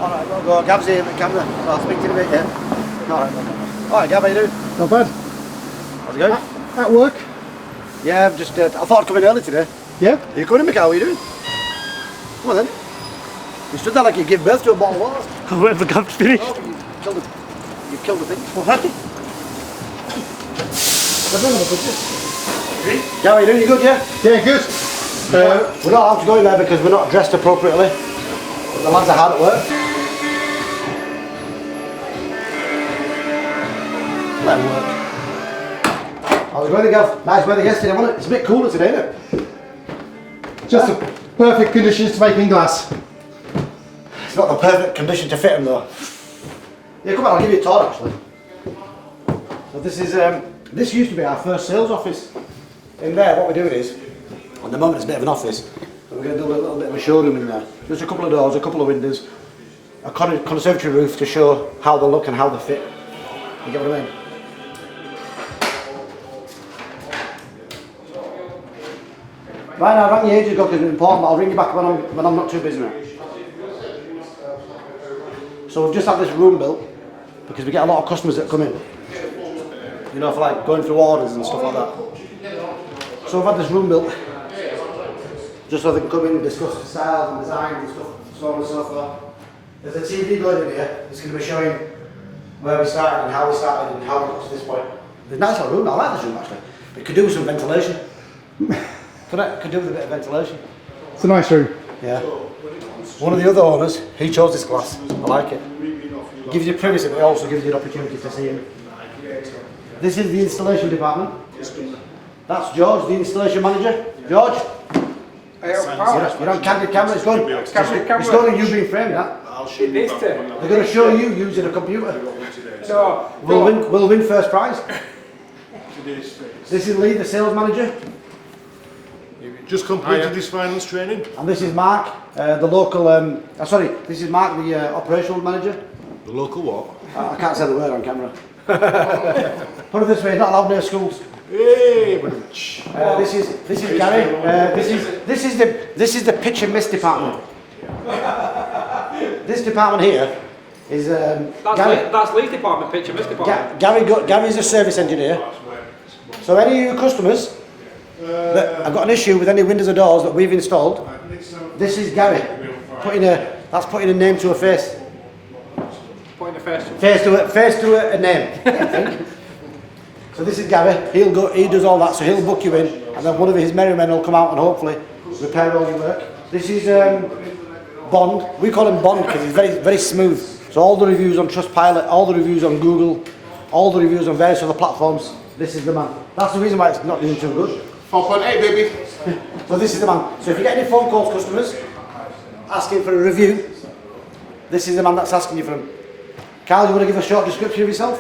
Alright, go on, Gav's here at the camera. I'll speak to you in a bit, yeah? Alright, Gav, how you doing? Not bad. How's it going? At work? Yeah, I've just, I thought I'd come in early today. Yeah? Are you coming in, Michael? How are you doing? Come on then. You stood there like you give birth to a bottle of water. I'll wait for Gav to finish. Oh, you've killed the thing. Well, happy? Gav, how you doing? You good, yeah? Yeah, good. We're not allowed to go in there because we're not dressed appropriately. The lads are hard at work. Let them work. How's it going, Gav? Nice weather yesterday, wasn't it? It's a bit cooler today, isn't it? Just the perfect conditions to make in glass. It's not the perfect condition to fit them though. Yeah, come on, I'll give you a tour actually. So this used to be our first sales office. In there, what we're doing is, at the moment it's a bit of an office, so we're going to do a little bit of a showroom in there. Just a couple of doors, a couple of windows, a conservatory roof to show how they look and how they fit. You get what I mean? Right now, I rang you ages ago because it's important, but I'll ring you back when I'm not too busy now. So we've just had this room built because we get a lot of customers that come in. You know, for like going through orders and stuff like that. So we've had this room built just so they can come in and discuss the styles and designs and stuff, so on and so forth. There's a TV going in here. It's going to be showing where we started and how we started and how we got to this point. It's a nice little room. I like this room actually. It could do with some ventilation. Could do with a bit of ventilation. It's a nice room. Yeah. One of the other owners, he chose this glass. I like it. It gives you privacy, but it also gives you an opportunity to see him. This is the installation department. That's George, the installation manager. George? You're on candid camera. It's going to you being framed, that. They're going to show you using a computer. No. We'll win first prize. This is Lee, the sales manager. Just completed this finance training. And this is Mark, the local, this is Mark, the operational manager. The local what? I can't say the word on camera. Put it this way, not allowed near schools. Hey, This is Gary. This is the pitch and miss department. This department here is Gary. That's Lee's department, pitch and miss department. Gary's a service engineer. So any of your customers that have got an issue with any windows or doors that we've installed, this is Gary putting a name to a face. Putting a face to it. Face to a name. So this is Gary. He does all that. So he'll book you in, and then one of his merry men will come out and hopefully repair all your work. This is Bond. We call him Bond because he's very, very smooth. So all the reviews on Trustpilot, all the reviews on Google, all the reviews on various other platforms. This is the man. That's the reason why it's not doing too good. 4.8 baby. So this is the man. So if you get any phone calls, customers asking for a review, this is the man that's asking you for them. Carl, you want to give a short description of yourself?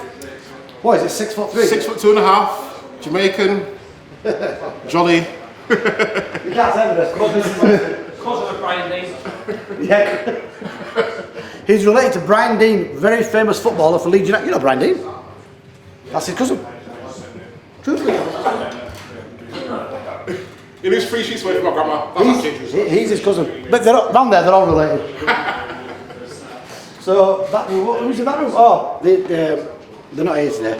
What is it, 6'3"? 6'2.5", Jamaican, jolly. You can't say the rest. Cousin of Brian Dean. Yeah. He's related to Brian Dean, very famous footballer for Leeds United. You know Brian Dean? That's his cousin. Truthfully. He lives 3 sheets away from my grandma. He's his cousin. But they're down there, they're all related. So, who's in that room? Oh, they're not here today.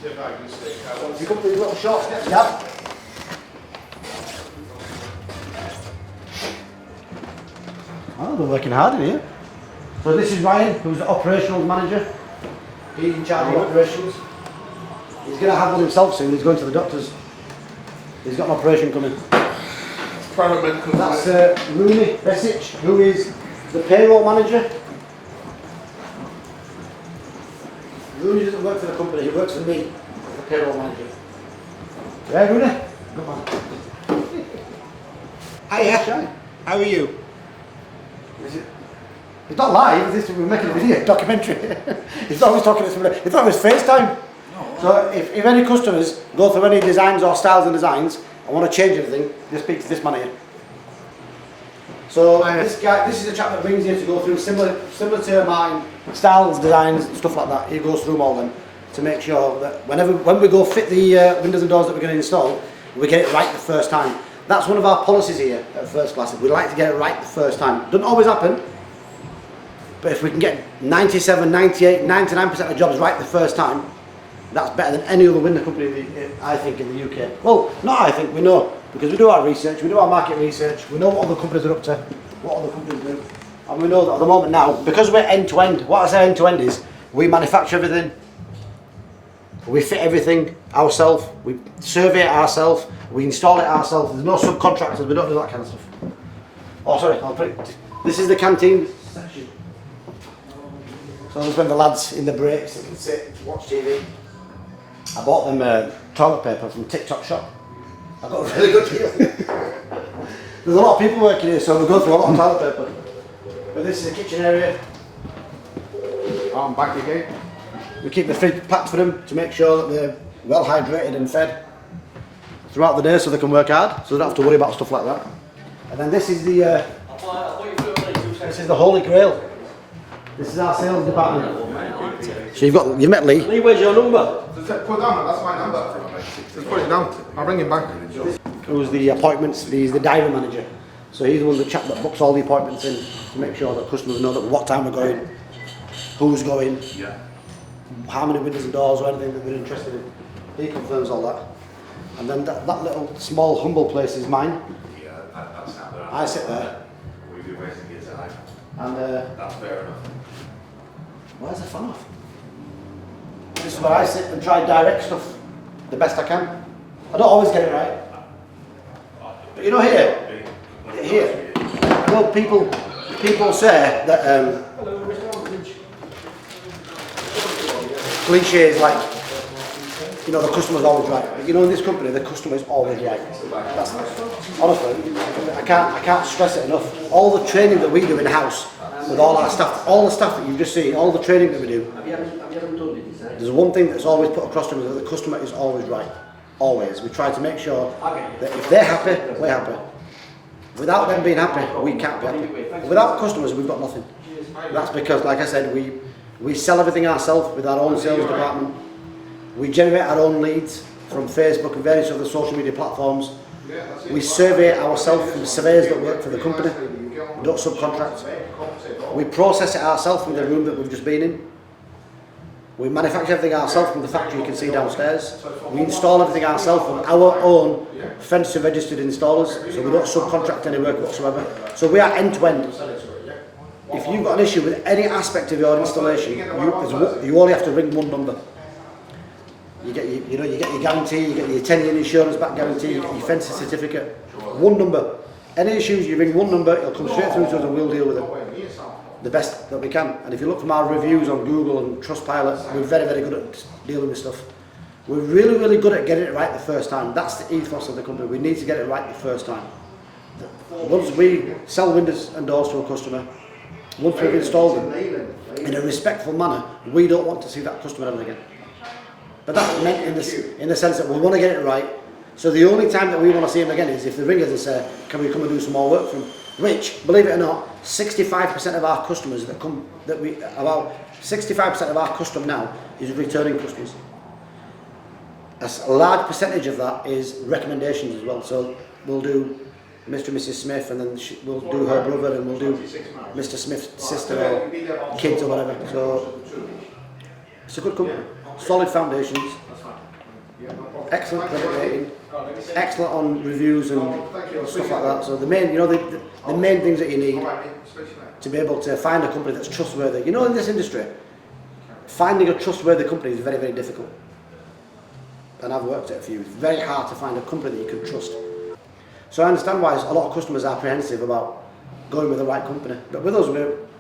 You come to these little short steps, yeah? Oh, they're working hard in here. So this is Ryan, who's the operational manager. He's in charge of operations. He's going to have one himself soon. He's going to the doctors. He's got an operation coming. Private medical. That's Rooney Besic, who is the payroll manager. Rooney doesn't work for the company, he works for me as the payroll manager. Yeah, Rooney? Good man. Hiya. How are you? It's not live, we're making a video, documentary. He's always talking to somebody. It's always FaceTime. So if any customers go through any designs or styles and designs and want to change anything, just speak to this man here. So this is a chap that brings you to go through similar to mine, styles, designs, stuff like that. He goes through them all then to make sure that when we go fit the windows and doors that we're going to install, we get it right the first time. That's one of our policies here at First Classic. We like to get it right the first time. Doesn't always happen, but if we can get 97, 98, 99% of the jobs right the first time, that's better than any other window company, I think, in the UK. Well, not I think, we know, because we do our research, we do our market research, we know what other companies are up to, what other companies do. And we know that at the moment now, because we're end-to-end, what I say end-to-end is, we manufacture everything, we fit everything ourselves, we survey it ourselves, we install it ourselves, there's no subcontractors, we don't do that kind of stuff. Oh, sorry, I'll put it, this is the canteen section. So this is when the lads in the breaks, they can sit, watch TV. I bought them toilet paper from TikTok shop. I got a really good deal. There's a lot of people working here, so we go through a lot of toilet paper. But this is the kitchen area. I'm back again. We keep the fridge packed for them to make sure that they're well hydrated and fed throughout the day, so they can work hard, so they don't have to worry about stuff like that. And then this is the Holy Grail. This is our sales department. So you've met Lee. Lee, where's your number? Put down, that's my number. Just put it down. I'll bring him back. Who's the appointments, he's the diary manager. So he's the one, the chap that books all the appointments in to make sure that customers know that what time we're going, who's going, how many windows and doors or anything that they're interested in. He confirms all that. And then that little small humble place is mine. Yeah, that's not there. I sit there. We've been wasting your time. And That's fair enough. where's the fun off? This is where I sit and try direct stuff the best I can. I don't always get it right. But you know here, well people say that cliche is like, you know, the customer's always right. But you know, in this company, the customer is always right. That's, honestly, I can't stress it enough. All the training that we do in-house with all our staff, all the staff that you've just seen, all the training that we do, there's one thing that's always put across to them, that the customer is always right. Always. We try to make sure that if they're happy, we're happy. Without them being happy, we can't be happy. Without customers, we've got nothing. That's because, like I said, we sell everything ourselves with our own sales department. We generate our own leads from Facebook and various other social media platforms. We survey ourselves from surveyors that work for the company. We don't subcontract. We process it ourselves from the room that we've just been in. We manufacture everything ourselves from the factory you can see downstairs. We install everything ourselves from our own fenced registered installers, so we don't subcontract any work whatsoever. So we are end to end. If you've got an issue with any aspect of your installation, you only have to ring one number. You get your guarantee, you get your 10-year insurance back guarantee, you get your fencing certificate. One number. Any issues, you ring one number, it'll come straight through to us and we'll deal with it the best that we can. And if you look from our reviews on Google and Trustpilot, we're very, very good at dealing with stuff. We're really, really good at getting it right the first time. That's the ethos of the company. We need to get it right the first time. Once we sell windows and doors to a customer, once we've installed them in a respectful manner, we don't want to see that customer ever again. But that's meant in the sense that we want to get it right. So the only time that we want to see them again is if they ring us and say, can we come and do some more work for them? Which, believe it or not, 65% of our customers about 65% of our custom now is returning customers. A large percentage of that is recommendations as well. So we'll do Mr. and Mrs. Smith, and then we'll do her brother, and we'll do Mr. Smith's sister or kids or whatever. So it's a good company. Solid foundations, excellent credit rating, excellent on reviews and stuff like that. So the main, the main things that you need to be able to find a company that's trustworthy. You know, in this industry, finding a trustworthy company is very, very difficult. and I've worked at a few, it's very hard to find a company that you can trust. So I understand why a lot of customers are apprehensive about going with the right company. But with us,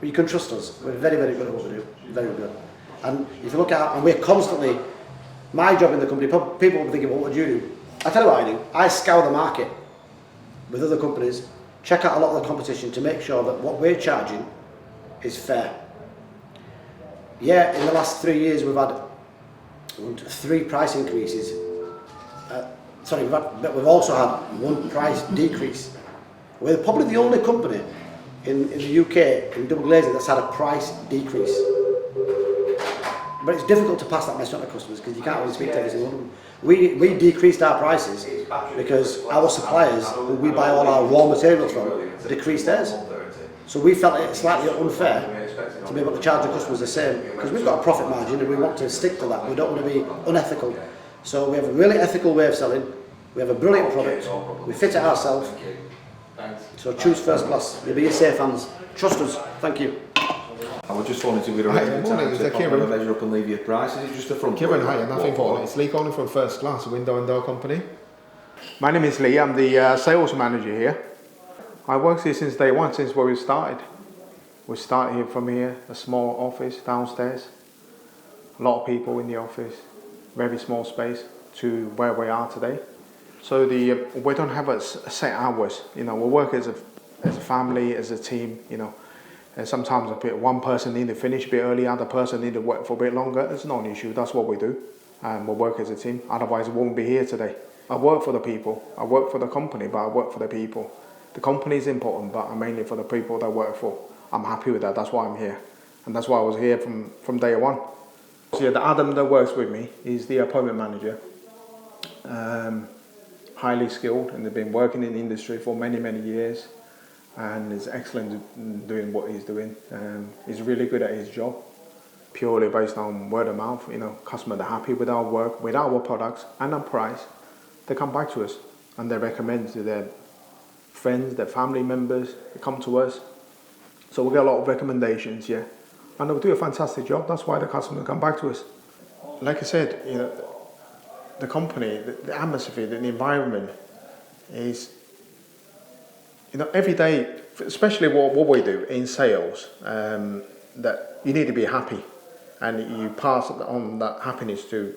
you can trust us. We're very, very good at what we do. Very good. And if you look at, and we're constantly, my job in the company, people will be thinking, well, what do you do? I tell you what I do. I scour the market with other companies, check out a lot of the competition to make sure that what we're charging is fair. Yeah, in the last 3 years, we've had 3 price increases. But we've also had 1 price decrease. We're probably the only company in the UK in double glazing that's had a price decrease. But it's difficult to pass that message on to customers because you can't always speak to every single one of them. We decreased our prices because our suppliers, who we buy all our raw materials from, decreased theirs. So we felt it slightly unfair to be able to charge the customers the same because we've got a profit margin and we want to stick to that. We don't want to be unethical. So we have a really ethical way of selling. We have a brilliant product. We fit it ourselves. So choose First Class. You'll be in safe hands. Trust us. Thank you. I just wanted to arrange a time to pop on a measure up and leave your price. Is it just a front? Kieran, hi, nothing important. It's Lee calling from First Class, a window and door company. My name is Lee. I'm the sales manager here. I worked here since day one, since where we started. We started here from here, a small office downstairs. A lot of people in the office, very small space to where we are today. So we don't have a set hours. You know, we work as a family, as a team. You know, and sometimes one person need to finish a bit early, other person need to work for a bit longer. It's not an issue. That's what we do, and we work as a team. Otherwise, we won't be here today. I work for the people. I work for the company, but I work for the people. The company is important, but I'm mainly for the people that I work for. I'm happy with that. That's why I'm here, and that's why I was here from day one. So yeah, the Adam that works with me is the appointment manager. Highly skilled, and they've been working in the industry for many years, and is excellent doing what he's doing. He's really good at his job, purely based on word of mouth. You know, customers are happy with our work, with our products and our price. They come back to us and they recommend to their friends, their family members. They come to us, so we get a lot of recommendations. Yeah, and we do a fantastic job. That's why the customers come back to us. Like I said, you know, the company, the atmosphere, the environment is, you know, every day, especially what we do in sales, that you need to be happy, and you pass on that happiness to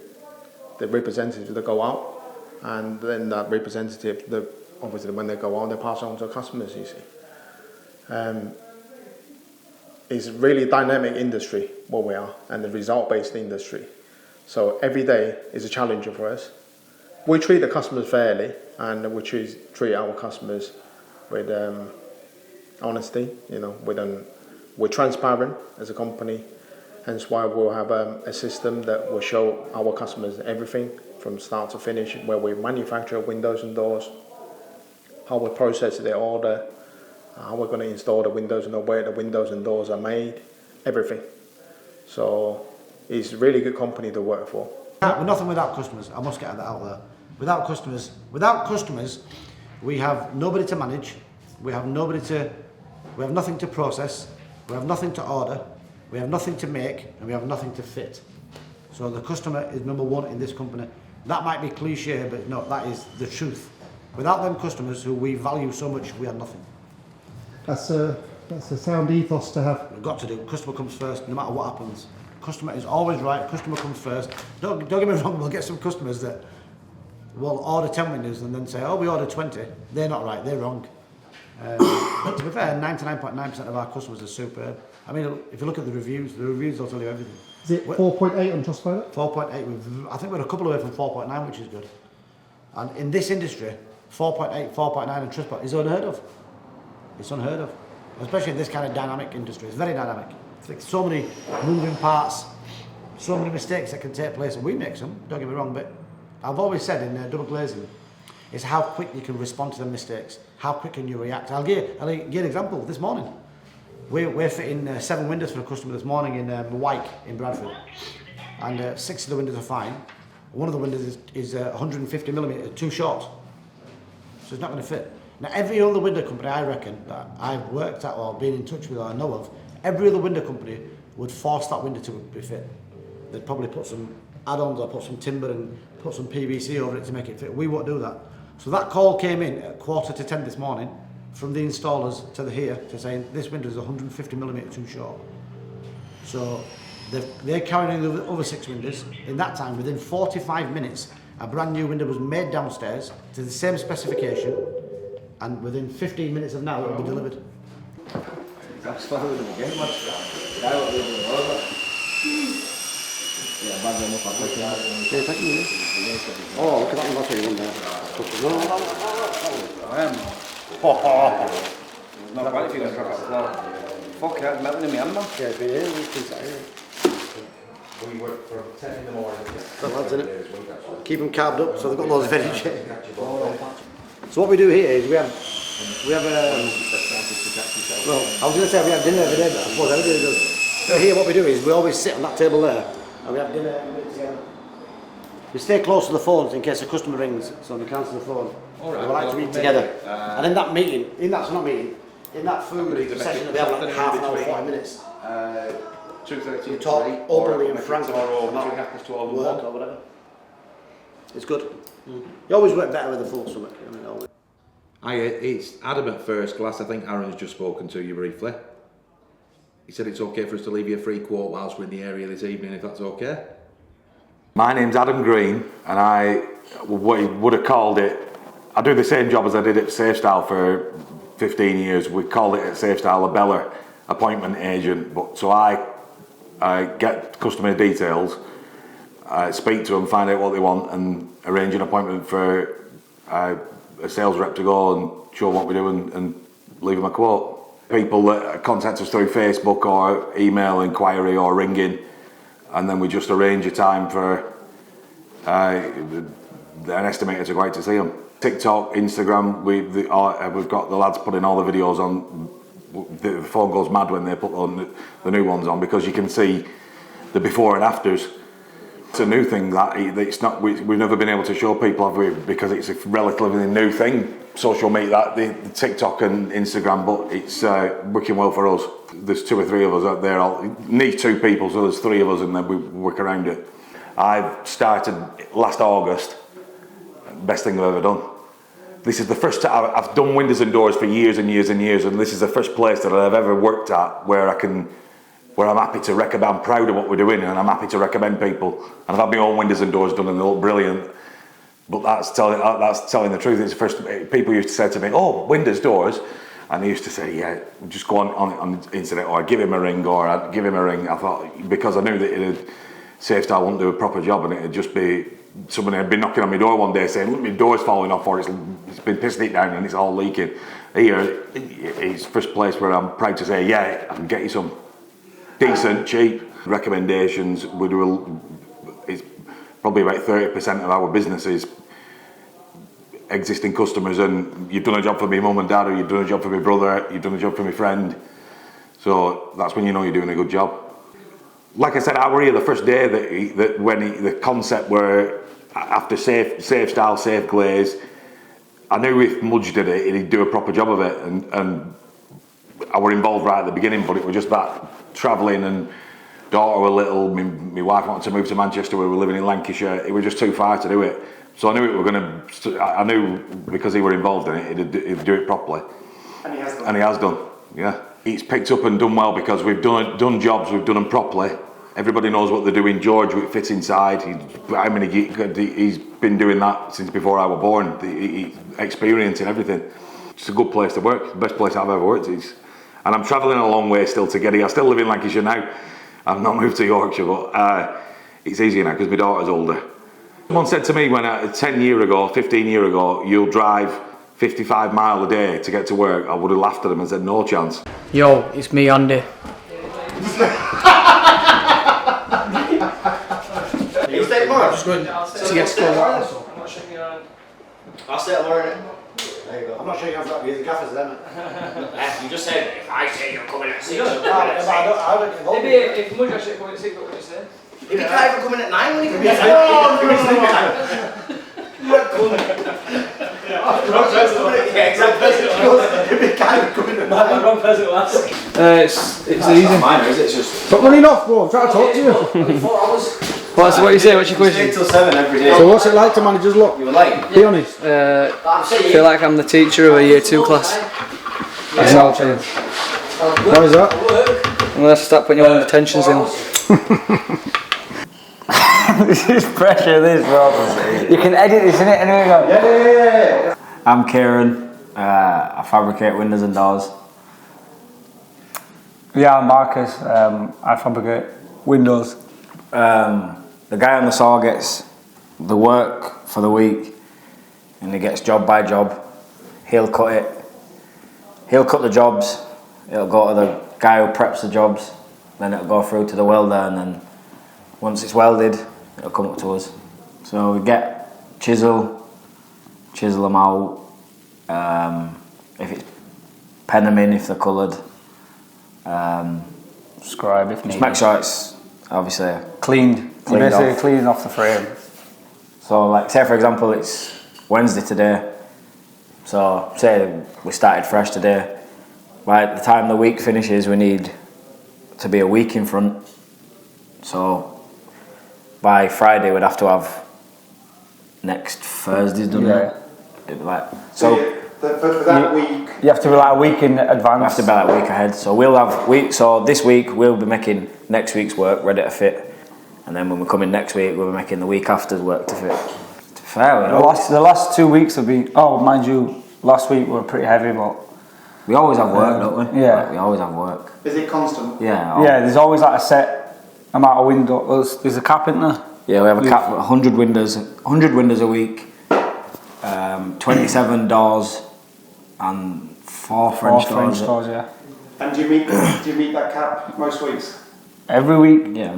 the representative that go out, and then that representative, obviously when they go on, they pass on to customers, you see. It's really dynamic industry, what we are, and the result-based industry. So every day is a challenge for us. We treat the customers fairly, and we treat our customers with honesty. You know, we're transparent as a company. Hence why we'll have a system that will show our customers everything from start to finish, where we manufacture windows and doors, how we process their order, how we're going to install the windows and where the windows and doors are made, everything. So it's a really good company to work for. We're nothing without customers. I must get that out there. Without customers, we have nobody to manage. We have nothing to process. We have nothing to order. We have nothing to make, and we have nothing to fit. So the customer is number one in this company. That might be cliche, but no, that is the truth. Without them customers who we value so much, we are nothing. That's a sound ethos to have. We've got to do. Customer comes first, no matter what happens. Customer is always right. Customer comes first. Don't get me wrong. We'll get some customers that will order 10 windows and then say, "Oh, we ordered 20." They're not right. They're wrong. But to be fair, 99.9% of our customers are superb. I mean, if you look at the reviews will tell you everything. Is it 4.8 on Trustpilot? 4.8. I think we're a couple away from 4.9, which is good. And in this industry, 4.8, 4.9 on Trustpilot is unheard of. It's unheard of, especially in this kind of dynamic industry. It's very dynamic. It's like so many moving parts, so many mistakes that can take place, and we make some, don't get me wrong, but I've always said in double glazing, is how quick you can respond to the mistakes, how quick can you react. I'll give you an example. This morning, we're fitting 7 windows for a customer this morning in Wyke in Bradford, and 6 of the windows are fine. One of the windows is 150mm, too short, so it's not going to fit. Now, every other window company, I reckon, that I've worked at or been in touch with or I know of, every other window company would force that window to be fit. They'd probably put some add-ons or put some timber and put some PVC over it to make it fit. We won't do that. So that call came in at 9:45 this morning from the installers to the here to saying this window is 150mm too short. So they're carrying the other 6 windows. In that time, within 45 minutes, a brand new window was made downstairs to the same specification, and within 15 minutes of now it will be delivered. That's fine with them again, man. Yeah, bad them up, Oh, look at that one, that's what you want there. Not quite if you're going to crack out the floor. Fuck yeah, it's melting in my hand, man. Yeah, but yeah, we can say We work from 10 in the morning. the lads in it. Keep them carved up so they've got loads of energy. So what we do here is we have well, I was going to say we have dinner every day, but I suppose everybody does. So here what we do is we always sit on that table there and we have dinner and we together. We stay close to the phones in case a customer rings, so we can answer the phone. All right, we like to eat together. And in that meeting, in that food session that we have like half an hour, 40 minutes. 2:30. You talk openly and frankly tomorrow about between 12 and work 1 or whatever. It's good. You always work better with a full stomach. I mean, always. Hi, it's Adam at First Glass. I think Aaron's just spoken to you briefly. He said it's okay for us to leave you a free quote whilst we're in the area this evening, if that's okay. My name's Adam Green, and what he would have called it, I do the same job as I did at Safestyle for 15 years. We called it at Safestyle a Bella appointment agent, but so I get customer details, speak to them, find out what they want, and arrange an appointment for a sales rep to go and show what we do and leave them a quote. People that contact us through Facebook or email inquiry or ringing, and then we just arrange a time for an estimator to go out to see them. TikTok, Instagram, we've got the lads putting all the videos on. The phone goes mad when they put the new ones on because you can see the before and afters. It's a new thing that it's not. We've never been able to show people, have we? Because it's a relatively new thing. Social media, the TikTok and Instagram, but it's working well for us. There's 2 or 3 of us out there. Need 2 people, so there's 3 of us, and then we work around it. I've started last August. Best thing I've ever done. This is the first time I've done windows and doors for years and years and years, and this is the first place that I've ever worked at where I'm happy to recommend. I'm proud of what we're doing, and I'm happy to recommend people. And I've had my own windows and doors done, and they look brilliant. But that's telling the truth. It's the first people used to say to me, "Oh, windows, doors," and they used to say, "Yeah, just go on the internet, or give him a ring, or I'd give him a ring." I thought, because I knew that Safestyle wouldn't do a proper job, and it'd just be someone had been knocking on my door one day saying, "Look, my door's falling off, or it's been pissing it down and it's all leaking." Here, it's first place where I'm proud to say, "Yeah, I can get you some decent, cheap recommendations." We do. It's probably about 30% of our business is existing customers, and you've done a job for me mum and dad, or you've done a job for my brother, you've done a job for my friend. So that's when you know you're doing a good job. Like I said, I were here the first day that when the concept were after safe style, safe glaze. I knew if Mudge did it, he'd do a proper job of it, and I were involved right at the beginning, but it was just that travelling, and daughter were little, my wife wanted to move to Manchester, we were living in Lancashire, it was just too far to do it. So I knew I knew because he were involved in it, he'd do it properly. And he has done. Yeah. It's picked up and done well because we've done jobs, we've done them properly. Everybody knows what they're doing. George fits inside. He's been doing that since before I was born. He's experiencing everything. It's a good place to work. The best place I've ever worked. And I'm travelling a long way still to get here. I still live in Lancashire now. I've not moved to Yorkshire, but it's easier now because my daughter's older. Someone said to me 15 years ago, you'll drive 55 miles a day to get to work. I would have laughed at them and said, no chance. Yo, it's me, Andy. You stay tomorrow? Just going to get school. I'm not shaking your hand. I'll stay tomorrow. There you go. I'm not shaking your hand. You're the gaffers, then. You just said, if I say you're coming at 6, I don't get involved. Maybe if Mudge actually coming at 6, what would you say? If you can't even come in at 9 when you come in at 9. It's easy. Mine, is it? It's just. Stop running off, bro. I'm trying to talk to you. 4 hours. What you say? What's your question? 8 till 7 every day. So what's it like to manage us lot? You were late. Be honest. Feel like I'm the teacher of a year 2 class. It's not change. Why is that? Unless I start putting you on detention cell. This is pressure, this, bro. You can edit this, innit? Anyway, go. Yeah. I'm Kieran. I fabricate windows and doors. Yeah, I'm Marcus. I fabricate windows. The guy on the saw gets the work for the week, and he gets job by job. He'll cut it. He'll cut the jobs. It'll go to the guy who preps the jobs. Then it'll go through to the welder, and then once it's welded, it'll come up to us. So we get chisel them out. If it's pen them in if they're coloured. Scribe if needed. Just make sure it's obviously Cleaned. You're basically off. cleaning off the frame. So like say for example it's Wednesday today. So say we started fresh today. By the time the week finishes we need to be a week in front. So by Friday we'd have to have next Thursday's done. Yeah. So For that week. You have to be like a week in advance. we have to be like a week ahead. So we'll have so this week we'll be making next week's work ready to fit. And then when we come in next week we'll be making the week after's work to fit. To be fair, The last 2 weeks have been, mind you, last week were pretty heavy, but we always have work, don't we? yeah. Like, we always have work. Is it constant? Yeah. yeah, there's always like a set amount of windows. There's a cap in there. Yeah, we have a cap 100 windows a week, 27 doors, and 4 French doors. Yeah. And do you meet that cap most weeks? Every week. Yeah,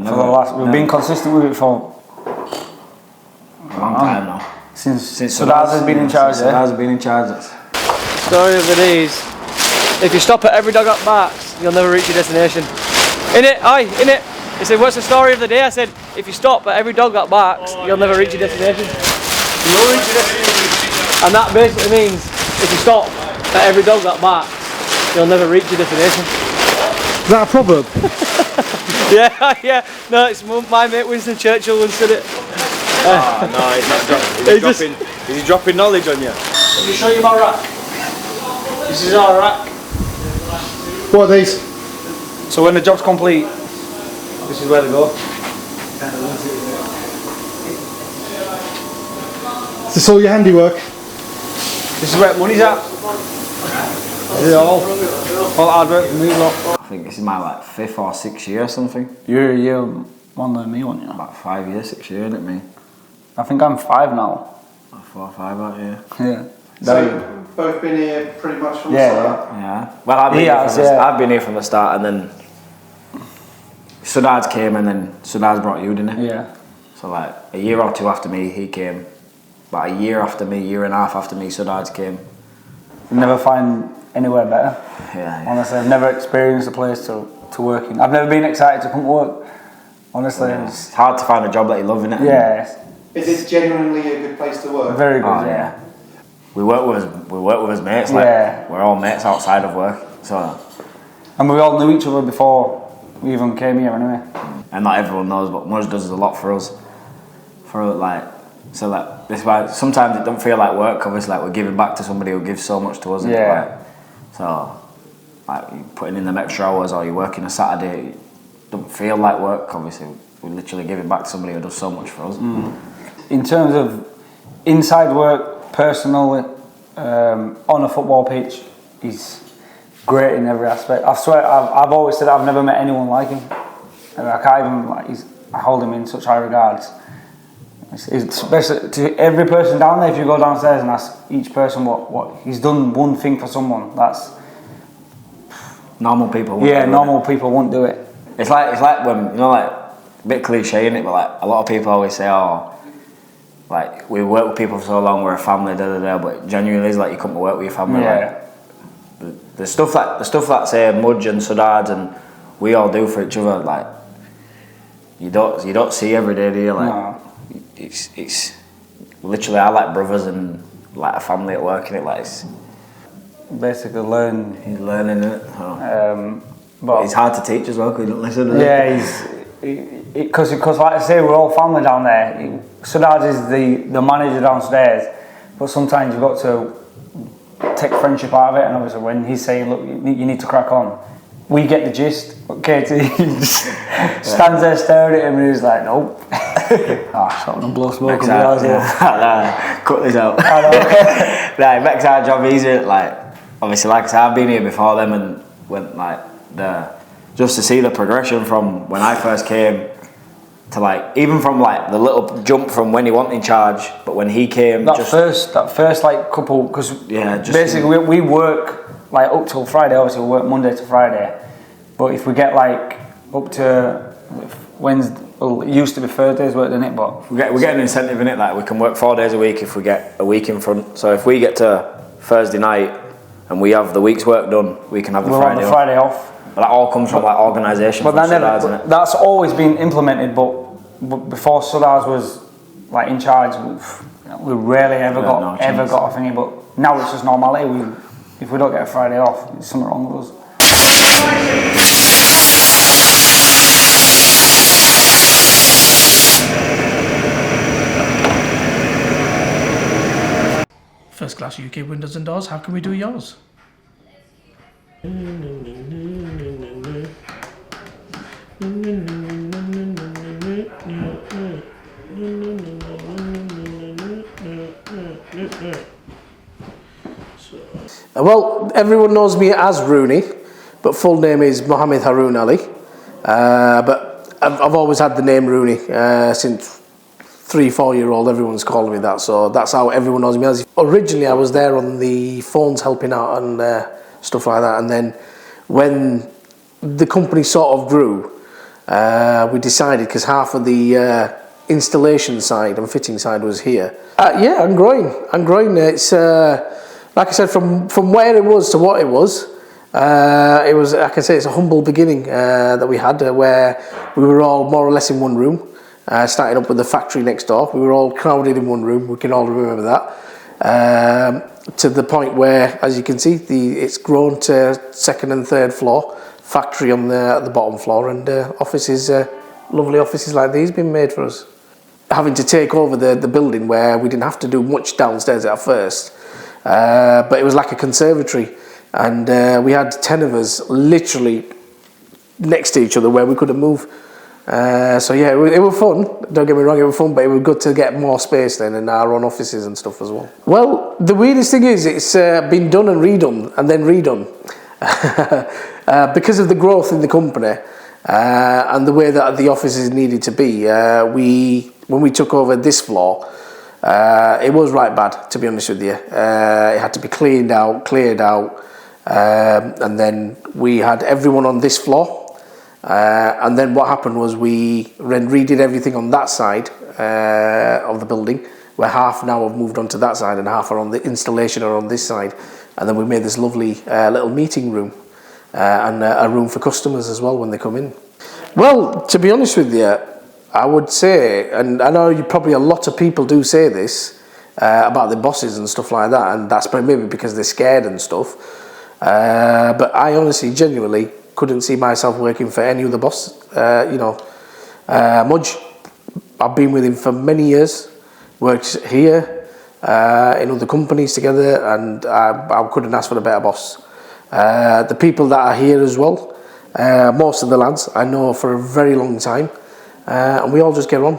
We've been consistent with it for a long time now. Since Sudaz has been in charge. Sudaz has been in charge. Story of the day is, if you stop at every dog that barks, you'll never reach your destination. In it. He said, what's the story of the day? I said, if you stop at every dog that barks, you'll never reach your destination. You'll reach your destination. And that basically means, if you stop at every dog that barks, you'll never reach your destination. Is that a proverb? Yeah. No, it's my mate Winston Churchill once said it. No, he's not dropping. Is he dropping knowledge on you? Let me show you my rack. This is our rack. What are these? So when the job's complete, this is where they go. Is this all your handiwork? This is where money's at. This is all hard work for me, lot. I think this is my 5th or 6th year or something. You're a year one than me, aren't you? About 5 years, 6 years, isn't it me? I think I'm 5 now. 4 or 5 out here. Yeah. So you've both been here pretty much from the start? Yeah. Well, I've been here from the start, and then Sudaz came, and then Sudaz brought you, didn't he? Yeah. So a year or two after me, he came. About a year after me, year and a half after me, Sudaz came. Never find anywhere better. Yeah. Honestly, I've never experienced a place to work in. I've never been excited to come to work. Honestly, It's hard to find a job that you love, innit? Yeah. Is it genuinely a good place to work? Very good. Oh, yeah. We work with his mates. We're all mates outside of work. So. And we all knew each other before we even came here, anyway. And not everyone knows, but Mudge does a lot for us. This is why sometimes it don't feel like work. Obviously, we're giving back to somebody who gives so much to us. Yeah. You're putting in them extra hours, or you're working a Saturday. It don't feel like work. Obviously, we're literally giving back to somebody who does so much for us. In terms of inside work, personally, on a football pitch, he's great in every aspect. I swear, I've always said I've never met anyone like him. I can't even I hold him in such high regards. Especially to every person down there. If you go downstairs and ask each person what he's done, one thing for someone, that's normal people. Normal people won't do it. It's like when a bit cliche in it, but a lot of people always say, we work with people for so long, we're a family, but genuinely is you come to work with your family. Yeah. The stuff that say Mudge and Sudad and we all do for each other, you don't see every day, do you? No. It's literally I like brothers and a family at work, and it's basically learn. He's learning it. But it's hard to teach as well because he doesn't listen. Yeah, because like I say, we're all family down there. Sudaz is the manager downstairs, but sometimes you've got to take friendship out of it, and obviously when he's saying, look, you need to crack on, we get the gist. Katie just stands there staring at him and he's like, nope. Shut up and blow smoke on the eyes here. Cut this out. Right, it makes our job easier. Like, obviously, like I said, I've been here before them, and went like just to see the progression from when I first came to like, even from like the little jump from when he wasn't in charge, but when he came, that first like couple, because basically we work like up till Friday. Obviously, we work Monday to Friday, but if we get like up to Wednesday, well, it used to be Thursdays work, didn't it? But we get an incentive in it, like we can work 4 days a week if we get a week in front. So if we get to Thursday night and we have the week's work done, we can have the Friday off. But that all comes from like organisation. But that's always been implemented. But before Sudaz was like in charge, we rarely ever got a thingy. But now it's just normality. If we don't get a Friday off, there's something wrong with us. First Class UK Windows and Doors, how can we do yours? Well, everyone knows me as Rooney, but full name is Mohammed Haroon Ali. But I've always had the name Rooney since 3-4 year old. Everyone's calling me that, so that's how everyone knows me as. Originally, I was there on the phones helping out and stuff like that, and then when the company sort of grew, we decided, because half of the installation side and fitting side was here. Yeah, I'm growing. It's like I said, from where it was to what it was, I can say it's a humble beginning that we had, where we were all more or less in one room, starting up with the factory next door. We were all crowded in one room, we can all remember that, to the point where, as you can see, it's grown to second and third floor, factory on the bottom floor, and offices, lovely offices like these being made for us. Having to take over the building where we didn't have to do much downstairs at first, but it was like a conservatory, and we had 10 of us literally next to each other where we couldn't move. So yeah, it was fun, don't get me wrong, it was fun, but it was good to get more space then in our own offices and stuff as well. Well, the weirdest thing is it's been done and redone and then redone. Because of the growth in the company and the way that the offices needed to be, when we took over this floor, it was right bad, to be honest with you. It had to be cleared out, and then we had everyone on this floor. And then what happened was we redid everything on that side of the building, where half now have moved on to that side and half are on the installation or on this side. And then we made this lovely little meeting room and a room for customers as well when they come in. Well, to be honest with you, I would say, and I know probably a lot of people do say this about the bosses and stuff like that, and that's maybe because they're scared and stuff. But I honestly, genuinely couldn't see myself working for any other boss. Mudge, I've been with him for many years, worked here, in other companies together, and I couldn't ask for a better boss. The people that are here as well, most of the lads I know for a very long time, and we all just get on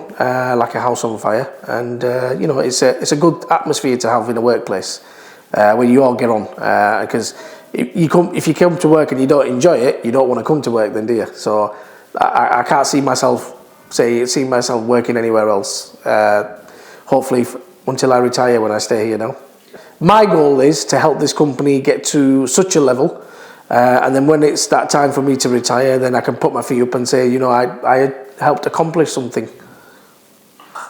like a house on fire. And it's a good atmosphere to have in a workplace where you all get on, because if you come to work and you don't enjoy it, you don't want to come to work then, do you? So I can't see myself working anywhere else, hopefully until I retire, when I stay here now. My goal is to help this company get to such a level, and then when it's that time for me to retire, then I can put my feet up and say, I helped accomplish something.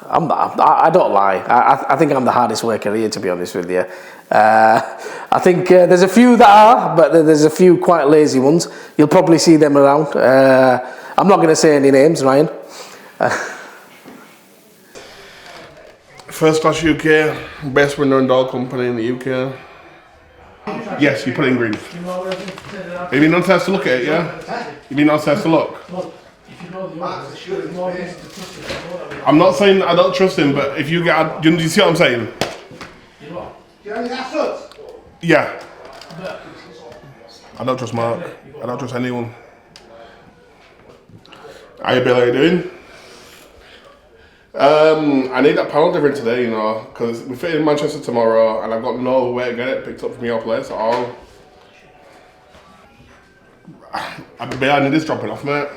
I don't lie. I think I'm the hardest worker here, to be honest with you. I think there's a few that are, but there's a few quite lazy ones. You'll probably see them around. I'm not going to say any names, Ryan. First Class UK, best window and door company in the UK. Yes, you put it in green. Have you been downstairs to look at it, yeah? You've been downstairs to look? I'm not saying I don't trust him, but if you get, do you see what I'm saying? Yeah. I don't trust Mark. I don't trust anyone. Hiya Bill, how you doing? I need that panel delivered today, you know, because we fit in Manchester tomorrow and I've got no way to get it picked up from your place at all. I need this dropping off, mate.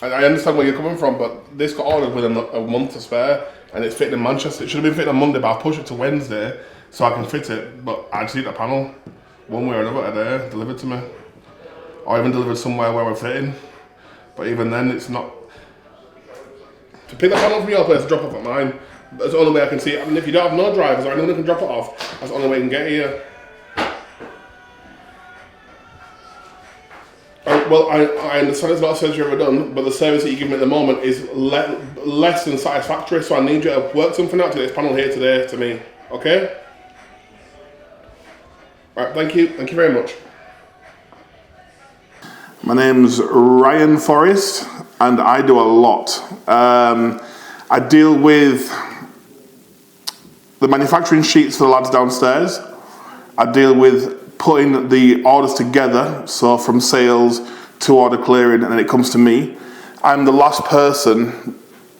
I understand where you're coming from, but this got ordered with a month to spare and it's fitting in Manchester. It should have been fitted on Monday, but I'll push it to Wednesday so I can fit it, but I just need a panel, one way or another, today, delivered to me. Or even delivered somewhere where we're fitting. But even then, it's not... To pick that panel from your place and drop off at mine, that's the only way I can see it. I mean, if you don't have no drivers or anyone who can drop it off, that's the only way you can get here. Well, I understand it's not a service you've ever done, but the service that you give me at the moment is less than satisfactory, so I need you to work something out to get this panel here today to me, okay? Right, thank you very much. My name's Ryan Forrest and I do a lot. I deal with the manufacturing sheets for the lads downstairs. I deal with putting the orders together, so from sales to order clearing, and then it comes to me. I'm the last person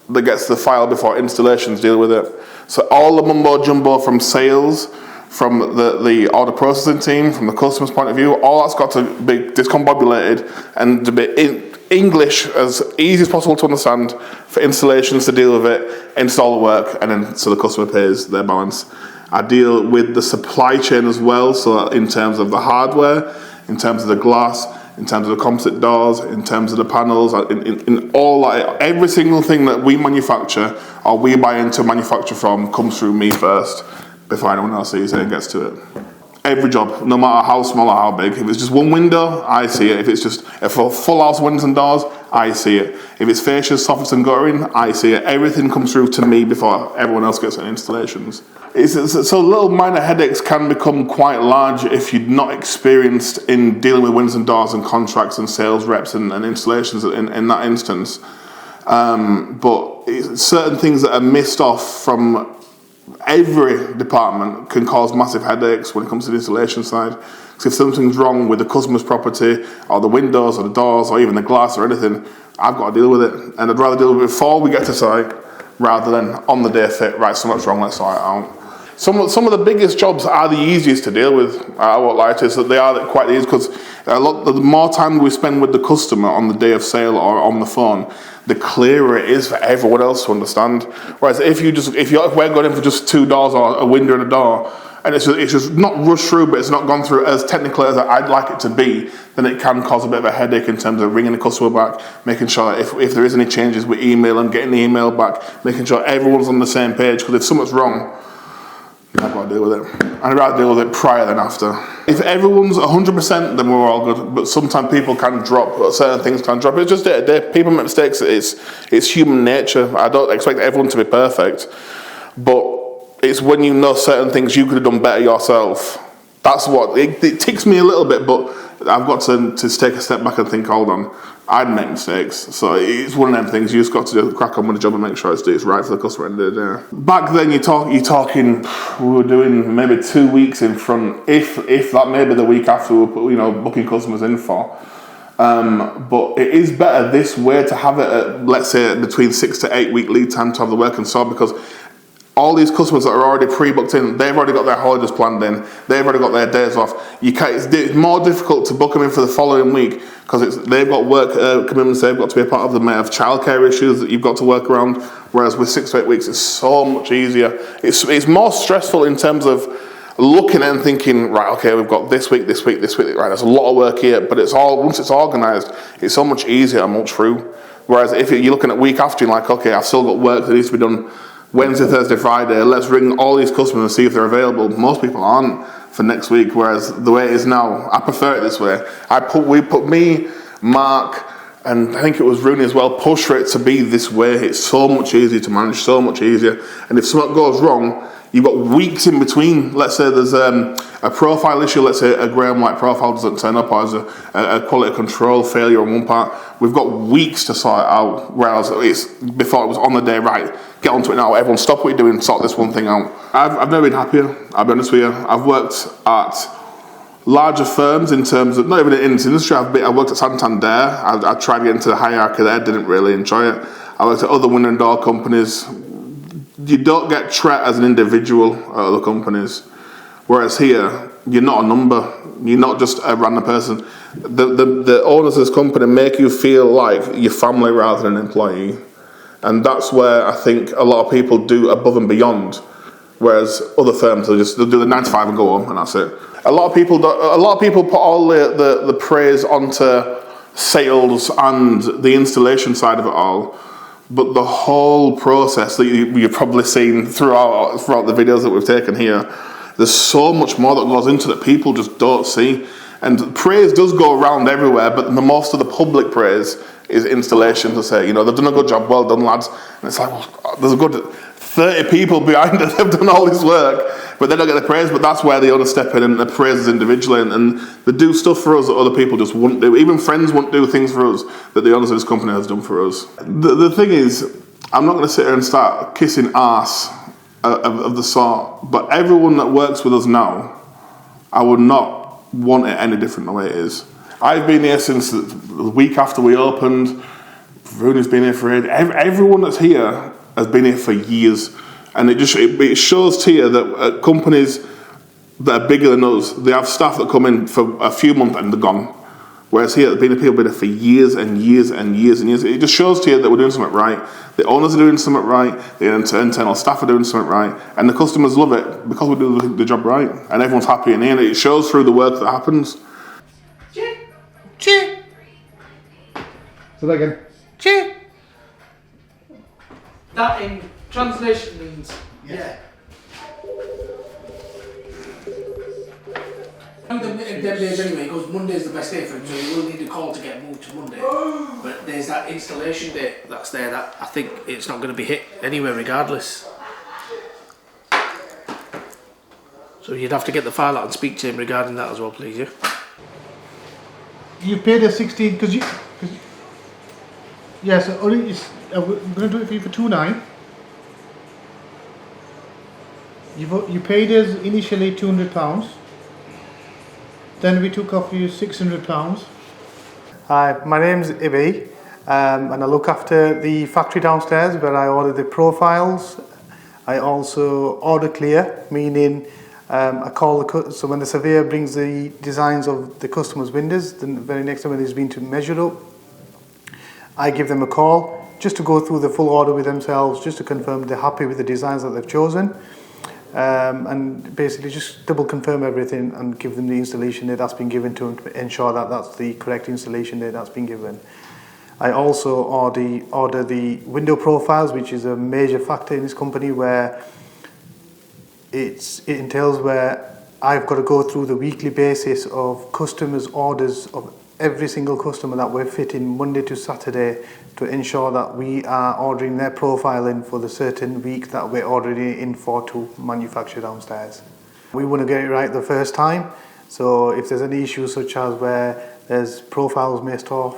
that gets the file before installations deal with it. So all the mumbo jumbo from sales, from the order processing team, from the customer's point of view, all that's got to be discombobulated and to be in English as easy as possible to understand for installations to deal with it, install the work, and then so the customer pays their balance. I deal with the supply chain as well, so in terms of the hardware, in terms of the glass, in terms of the composite doors, in terms of the panels, in all that, every single thing that we manufacture or we buy into manufacture from comes through me first before anyone else sees it and gets to it. Every job, no matter how small or how big. If it's just one window, I see it. If it's just a full house windows and doors, I see it. If it's fascias, soffits and guttering, I see it. Everything comes through to me before everyone else gets it in installations. So little minor headaches can become quite large if you're not experienced in dealing with windows and doors and contracts and sales reps and installations in that instance. But certain things that are missed off from every department can cause massive headaches when it comes to the installation side. Because if something's wrong with the customer's property or the windows or the doors or even the glass or anything, I've got to deal with it. And I'd rather deal with it before we get to site rather than on the day fit, right, something's wrong, let's sort it out. Some of the biggest jobs are the easiest to deal with. I won't lie to you, so they are quite easy because the more time we spend with the customer on the day of sale or on the phone, the clearer it is for everyone else to understand. Whereas if we're going in for just two doors or a window and a door, and it's just not rushed through, but it's not gone through as technically as I'd like it to be, then it can cause a bit of a headache in terms of ringing the customer back, making sure if there is any changes with email and getting the email back, making sure everyone's on the same page, because if something's wrong, I've got to deal with it. I'd rather deal with it prior than after. If everyone's 100%, then we're all good. But sometimes people can drop, certain things can drop. It's just day-to-day. People make mistakes. It's human nature. I don't expect everyone to be perfect. But it's when you know certain things you could have done better yourself. That's what, it ticks me a little bit, but I've got to take a step back and think, hold on, I'd make mistakes. So it's one of them things, you just got to crack on with the job and make sure it's right for the customer at the end of the day. Back then, you're talking, we were doing maybe 2 weeks in front, if that, maybe the week after we were booking customers in for. But it is better this way to have it at, let's say, between 6 to 8 week lead time to have the work installed, because all these customers that are already pre-booked in, they've already got their holidays planned in, they've already got their days off. It's more difficult to book them in for the following week because they've got work commitments they've got to be a part of. They may have childcare issues that you've got to work around, whereas with 6 to 8 weeks, it's so much easier. It's more stressful in terms of looking at and thinking, right, okay, we've got this week, right, there's a lot of work here, but once it's organised, it's so much easier and much through. Whereas if you're looking at week after, you're like, okay, I've still got work that needs to be done Wednesday, Thursday, Friday, let's ring all these customers and see if they're available. Most people aren't for next week, whereas the way it is now, I prefer it this way. We put me, Mark, and I think it was Rooney as well, push for it to be this way. It's so much easier to manage, so much easier. And if something goes wrong, You've got weeks in between. Let's say there's a profile issue, let's say a Graham Light profile doesn't turn up, or there's a quality control failure on one part. We've got weeks to sort it out, whereas before it was on the day, right, get onto it now, everyone stop what you're doing, sort this one thing out. I've never been happier, I'll be honest with you. I've worked at larger firms in terms of, not even in this industry, I worked at Santander, I tried to get into the hierarchy there, didn't really enjoy it. I worked at other window and door companies. You don't get treated as an individual at other companies, whereas here, you're not a number, you're not just a random person. The owners of this company make you feel like your family rather than an employee. And that's where I think a lot of people do above and beyond, whereas other firms, they'll do the 9 to 5 and go home, and that's it. A lot of people put all the praise onto sales and the installation side of it all, but the whole process that you've probably seen throughout the videos that we've taken here, there's so much more that goes into that people just don't see. And praise does go around everywhere, but the most of the public praise is installation, to say, you know, they've done a good job, well done lads. And it's like, well, there's a good 30 people behind it, they've done all this work, but they don't get the praise. But that's where the owners step in and they praise us individually, and they do stuff for us that other people just wouldn't do. Even friends wouldn't do things for us that the owners of this company has done for us. The thing is, I'm not going to sit here and start kissing arse of the sort, but everyone that works with us now, I would not want it any different the way it is. I've been here since the week after we opened. Rooney's been here for ages. Everyone that's here has been here for years, and it shows to you that companies that are bigger than us, they have staff that come in for a few months and they're gone. Whereas here, people have been here for years and years and years and years. It just shows to you that we're doing something right. The owners are doing something right. The internal staff are doing something right, and the customers love it because we do the job right, and everyone's happy in here. And it shows through the work that happens. Say that again. That in translation means yeah. Them days anyway, because Monday's the best day for him, so you will need a call to get moved to Monday. But there's that installation date that's there that I think it's not going to be hit anyway regardless. So you'd have to get the file out and speak to him regarding that as well, please, yeah? You paid a 16 because you. Yes, only I'm going to do it for you for £2,900. You paid us initially £200. Then we took off you £600. Hi, my name's Ibi, and I look after the factory downstairs where I order the profiles. I also order clear, meaning I call so when the surveyor brings the designs of the customer's windows, the very next time when he's been to measure up, I give them a call just to go through the full order with themselves, just to confirm they're happy with the designs that they've chosen, and basically just double confirm everything and give them the installation date that's been given to them to ensure that that's the correct installation date that's been given. I also order the window profiles, which is a major factor in this company, where it entails where I've got to go through the weekly basis of customers' orders of every single customer that we're fitting Monday to Saturday to ensure that we are ordering their profile in for the certain week that we're ordering in for to manufacture downstairs. We want to get it right the first time, so if there's any issues such as where there's profiles missed off,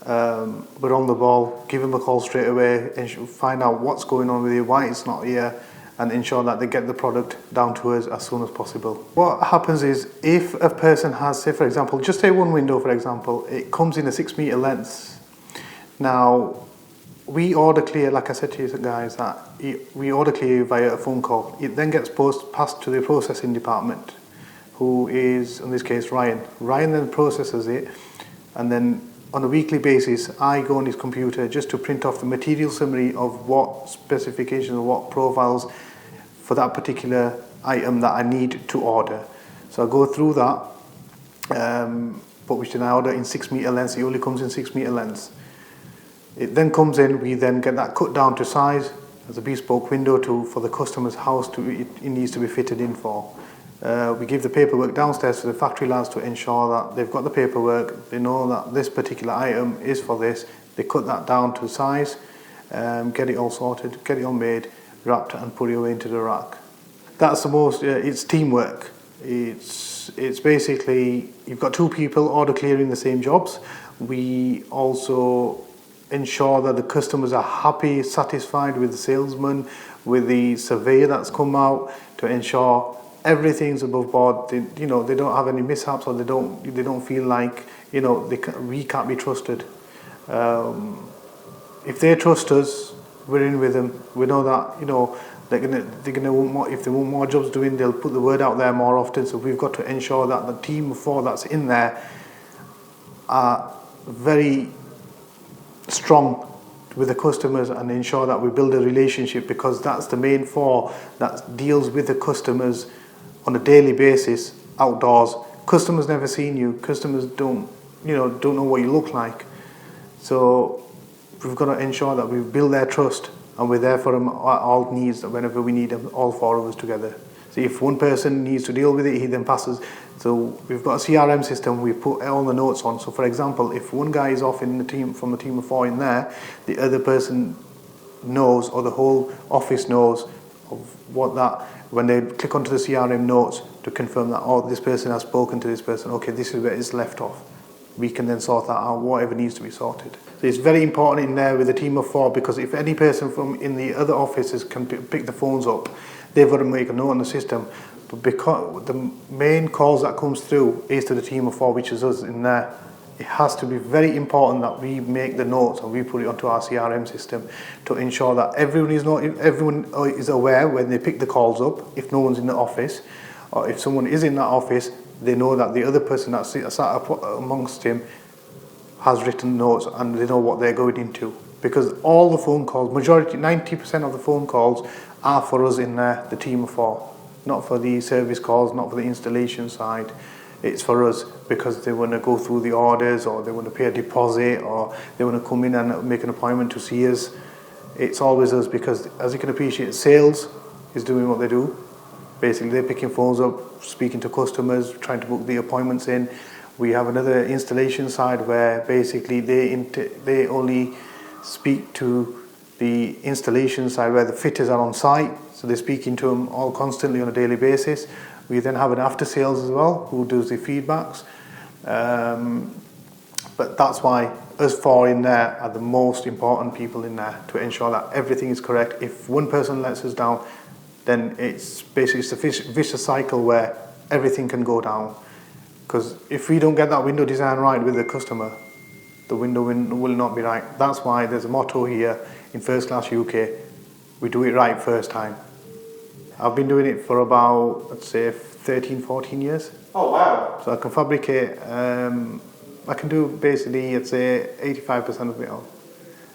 we're on the ball, give them a call straight away and find out what's going on with it, why it's not here, and ensure that they get the product down to us as soon as possible. What happens is, if a person has, say for example, just say one window for example, it comes in a 6 metre length. Now, we order clear, like I said to you guys, that we order clear via a phone call. It then gets passed to the processing department, who is, in this case, Ryan. Ryan then processes it, and then on a weekly basis, I go on his computer just to print off the material summary of what specifications or what profiles for that particular item that I need to order. So I go through that, but which then I order in 6 metre lengths. It only comes in 6 metre lengths. It then comes in, we then get that cut down to size as a bespoke window for the customer's house it needs to be fitted in for. We give the paperwork downstairs to the factory lads to ensure that they've got the paperwork, they know that this particular item is for this, they cut that down to size, get it all sorted, get it all made, wrapped and put it away into the rack. That's the most. It's teamwork. It's basically you've got two people order clearing the same jobs. We also ensure that the customers are happy, satisfied with the salesman, with the surveyor that's come out to ensure everything's above board. They don't have any mishaps, or they don't feel like we can't be trusted. If they trust us, we're in with them. We know that they're gonna want more. If they want more jobs doing, they'll put the word out there more often. So we've got to ensure that the team of 4 that's in there are very strong with the customers and ensure that we build a relationship, because that's the main 4 that deals with the customers on a daily basis outdoors. Customers never seen you. Customers don't know what you look like. So we've got to ensure that we build their trust and we're there for them at all needs whenever we need them, all 4 of us together. So if one person needs to deal with it, he then passes. So we've got a CRM system, we put all the notes on. So for example, if one guy is off in the team, from the team of 4 in there, the other person knows, or the whole office knows of what that, when they click onto the CRM notes to confirm that, oh, this person has spoken to this person, okay, this is where it's left off. We can then sort that out, whatever needs to be sorted. So it's very important in there with a team of 4, because if any person from in the other offices can pick the phones up, they've got to make a note on the system. But because the main calls that comes through is to the team of 4, which is us in there, it has to be very important that we make the notes and we put it onto our CRM system to ensure that everyone is aware when they pick the calls up. If no one's in the office, or if someone is in that office, they know that the other person that's sat up amongst him has written notes and they know what they're going into. Because all the phone calls, majority, 90% of the phone calls are for us in there, the team of 4. Not for the service calls, not for the installation side. It's for us because they want to go through the orders, or they want to pay a deposit, or they want to come in and make an appointment to see us. It's always us, because as you can appreciate, sales is doing what they do. Basically, they're picking phones up, speaking to customers, trying to book the appointments in. We have another installation side where basically they only speak to the installation side where the fitters are on site, so they're speaking to them all constantly on a daily basis. We then have an after sales as well who does the feedbacks, but that's why us 4 in there are the most important people in there to ensure that everything is correct. If one person lets us down, then it's basically a vicious cycle where everything can go down, because if we don't get that window design right with the customer, the window will not be right. That's why there's a motto here in First Class UK, we do it right first time. I've been doing it for about, let's say, 13, 14 years. Oh wow. So I can fabricate, I can do basically, I'd say, 85% of it all.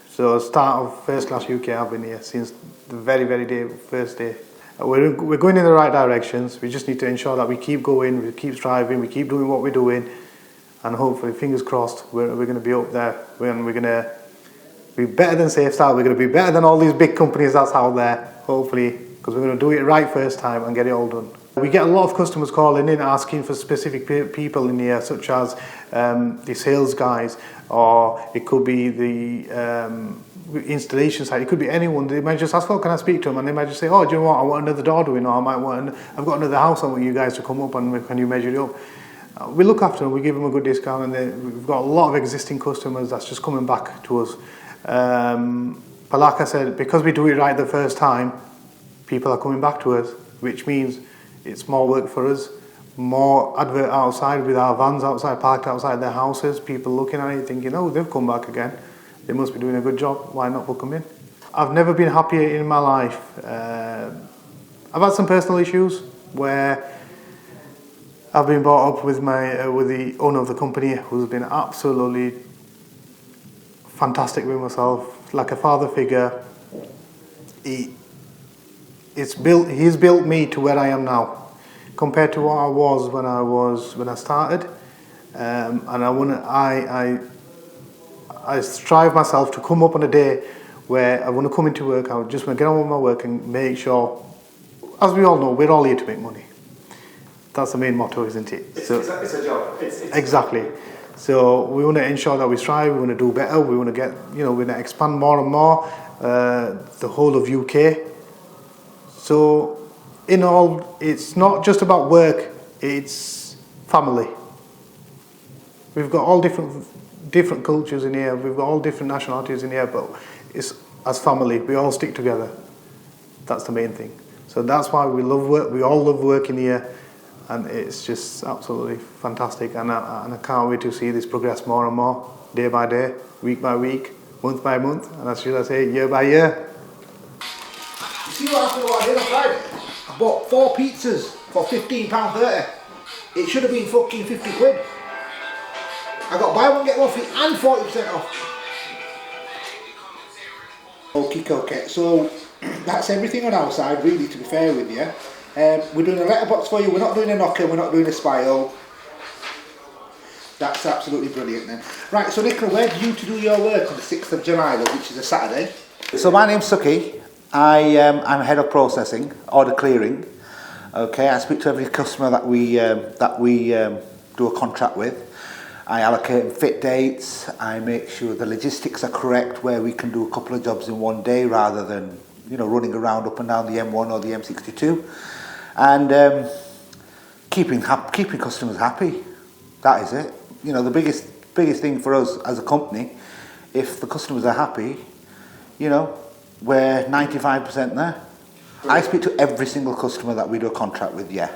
So start of First Class UK, I've been here since the very first day. We're going in the right directions. We just need to ensure that we keep going, we keep striving, we keep doing what we're doing, and hopefully, fingers crossed, we're going to be up there. We're going to be better than Safe Style. We're going to be better than all these big companies that's out there, hopefully, because we're going to do it right first time and get it all done. We get a lot of customers calling in asking for specific people in here, such as the sales guys, or it could be the installation side. It could be anyone. They might just ask, "Oh, can I speak to them?" And they might just say, "Oh, do you know what? I want another door doing, or I've got another house. I want you guys to come up and can you measure it up?" We look after them. We give them a good discount, and we've got a lot of existing customers that's just coming back to us. But like I said, because we do it right the first time, people are coming back to us, which means it's more work for us, more advert outside with our vans outside, parked outside their houses, people looking at it thinking, oh, they've come back again, they must be doing a good job, why not book them in? I've never been happier in my life. I've had some personal issues where I've been brought up with the owner of the company, who's been absolutely fantastic with myself, like a father figure. He's built me to where I am now, compared to what I was when I started. And I strive myself to come up on a day where I want to come into work. I just want to get on with my work and make sure, as we all know, we're all here to make money. That's the main motto, isn't it? It's a job. Exactly. So we want to ensure that we strive. We want to do better. We want to get, we want to expand more and more the whole of UK. So in all, it's not just about work, it's family. We've got all different cultures in here, we've got all different nationalities in here, but it's as family, we all stick together. That's the main thing. So that's why we love work, we all love working here, and it's just absolutely fantastic, and I can't wait to see this progress more and more, day by day, week by week, month by month, and as should I say, year by year. You see what I did on Friday? I bought 4 pizzas for £15.30. It should have been fucking 50 quid. I got buy one get one free and 40% off. Okay, so that's everything on our side, really, to be fair with you. We're doing a letterbox for you, we're not doing a knocker, we're not doing a spio. That's absolutely brilliant then. Right, so Nicola, where do you to do your work on the 6th of July, which is a Saturday? So my name's Suki. I'm head of processing, order clearing. Okay, I speak to every customer that we do a contract with. I allocate fit dates. I make sure the logistics are correct, where we can do a couple of jobs in one day rather than running around up and down the M1 or the M62, and keeping customers happy. That is it. The biggest thing for us as a company, if the customers are happy, we're 95% there. I speak to every single customer that we do a contract with, yeah.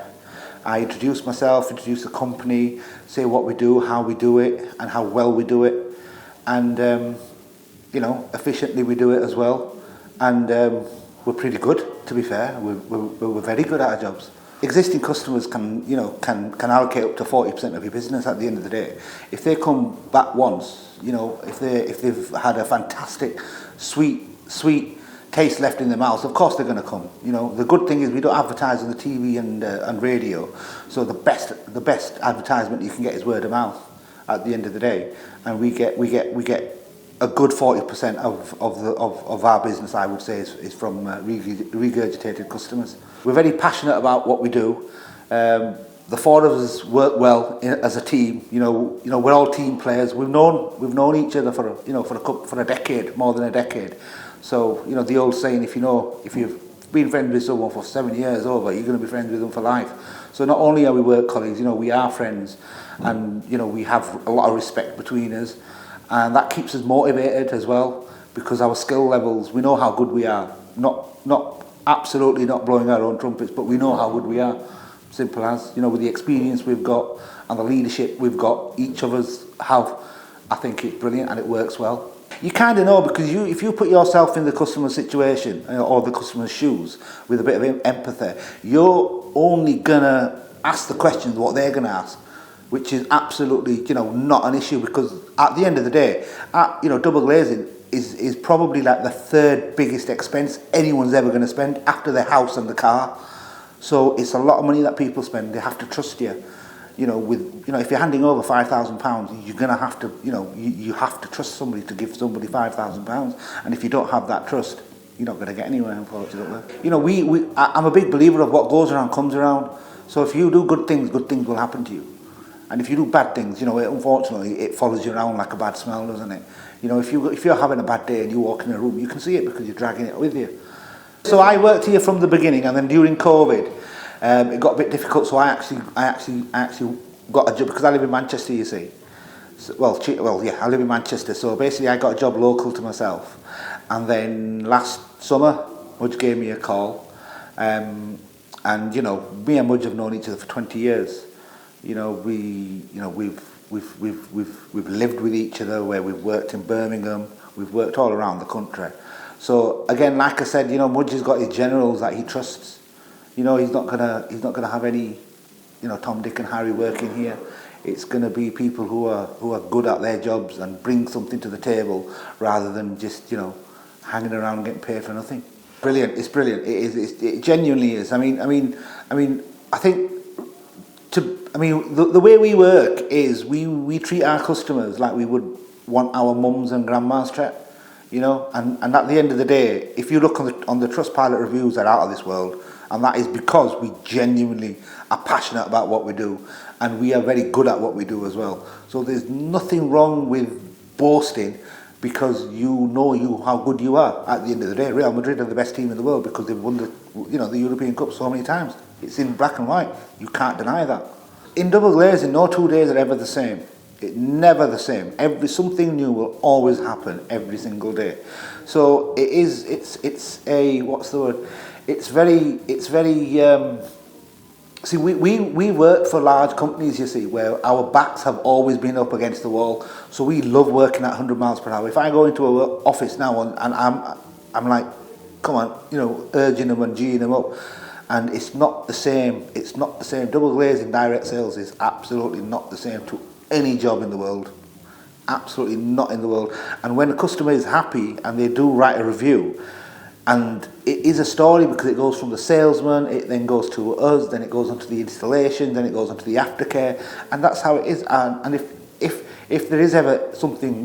I introduce myself, introduce the company, say what we do, how we do it, and how well we do it. And, efficiently we do it as well. And we're pretty good, to be fair. We're very good at our jobs. Existing customers can allocate up to 40% of your business at the end of the day. If they come back once, if they've had a fantastic, sweet taste left in their mouths, of course they're going to come. The good thing is we don't advertise on the TV and radio, so the best advertisement you can get is word of mouth at the end of the day, and we get a good 40% of our business, I would say, is from regurgitated customers. We're very passionate about what we do. The 4 of us work well as a team. We're all team players. We've known each other for a decade, more than a decade. So the old saying, if you've been friends with someone for 7 years over, you're going to be friends with them for life. So not only are we work colleagues, we are friends, and we have a lot of respect between us, and that keeps us motivated as well, because our skill levels, we know how good we are. Not absolutely not blowing our own trumpets, but we know how good we are. Simple as, with the experience we've got and the leadership we've got, each of us have. I think it's brilliant and it works well. You kind of know, because if you put yourself in the customer's situation or the customer's shoes with a bit of empathy, you're only gonna ask the questions what they're gonna ask, which is absolutely not an issue, because at the end of the day, double glazing is probably like the 3rd biggest expense anyone's ever going to spend after their house and the car. So it's a lot of money that people spend. They have to trust you. If you're handing over £5,000, you're gonna have to, you have to trust somebody to give somebody £5,000. And if you don't have that trust, you're not gonna get anywhere, unfortunately. I'm a big believer of what goes around comes around. So if you do good things will happen to you. And if you do bad things, unfortunately, it follows you around like a bad smell, doesn't it? If you're having a bad day and you walk in a room, you can see it because you're dragging it with you. So I worked here from the beginning, and then during COVID, it got a bit difficult, so I actually got a job, because I live in Manchester, you see. So, I live in Manchester, so basically I got a job local to myself. And then last summer, Mudge gave me a call, and me and Mudge have known each other for 20 years. We've lived with each other, where we've worked in Birmingham, we've worked all around the country. So again, like I said, Mudge has got his generals that he trusts. He's not gonna have any, Tom, Dick, and Harry working here. It's gonna be people who are good at their jobs and bring something to the table, rather than just hanging around and getting paid for nothing. Brilliant! It's brilliant. It is. It genuinely is. I think the way we work is we treat our customers like we would want our mums and grandmas treated. And at the end of the day, if you look on the Trustpilot reviews, they're out of this world, and that is because we genuinely are passionate about what we do, and we are very good at what we do as well. So there's nothing wrong with boasting because you know how good you are. At the end of the day, Real Madrid are the best team in the world because they've won the European Cup so many times. It's in black and white. You can't deny that. In double glazing, no 2 days are ever the same. Never the same. Something new will always happen every single day. So it's a what's the word? It's very. See, we work for large companies, you see, where our backs have always been up against the wall. So we love working at 100 miles per hour. If I go into an office now and I'm like, come on, urging them and geeing them up, and it's not the same. It's not the same. Double glazing direct sales is absolutely not the same to any job in the world. Absolutely not in the world. And when a customer is happy and they do write a review, and it is a story because it goes from the salesman, it then goes to us, then it goes on to the installation, then it goes on to the aftercare, and that's how it is. And if there is ever something,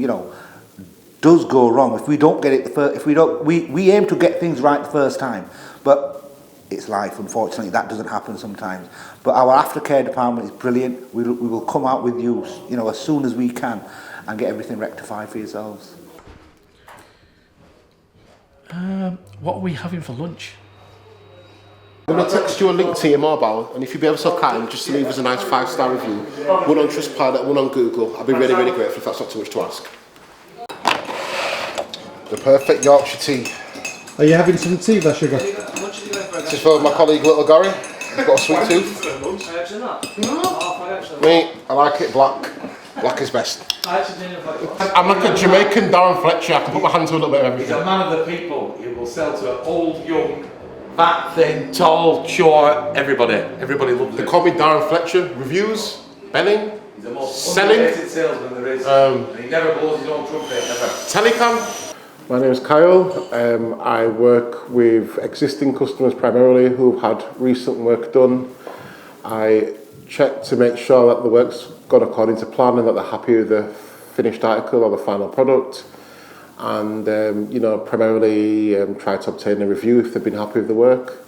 does go wrong, if we don't get it, we aim to get things right the first time, but it's life, unfortunately, that doesn't happen sometimes. But our aftercare department is brilliant. We will come out with you, as soon as we can and get everything rectified for yourselves. What are we having for lunch? I'm going to text you a link to your mobile, and if you'd be ever so kind, just to leave us a nice 5-star review. One on Trustpilot, one on Google. I'd be really, really grateful if that's not too much to ask. The perfect Yorkshire tea. Are you having some tea there, sugar? This is for my colleague Little Gary. He's got a sweet tooth. Me, I like it black. Black is best. I'm like a Jamaican Darren Fletcher. I can put my hand to a little bit of everything. He's a man of the people. He will sell to old, young, fat, thin, tall, short, everybody. Everybody loves it. They call me Darren Fletcher. Reviews, belling, He's the most selling. underrated salesman there is. And he never blows his own trumpet, ever. Telecom. My name is Kyle. I work with existing customers primarily who've had recent work done. I check to make sure that the work's gone according to plan and that they're happy with the finished article or the final product. And primarily try to obtain a review if they've been happy with the work,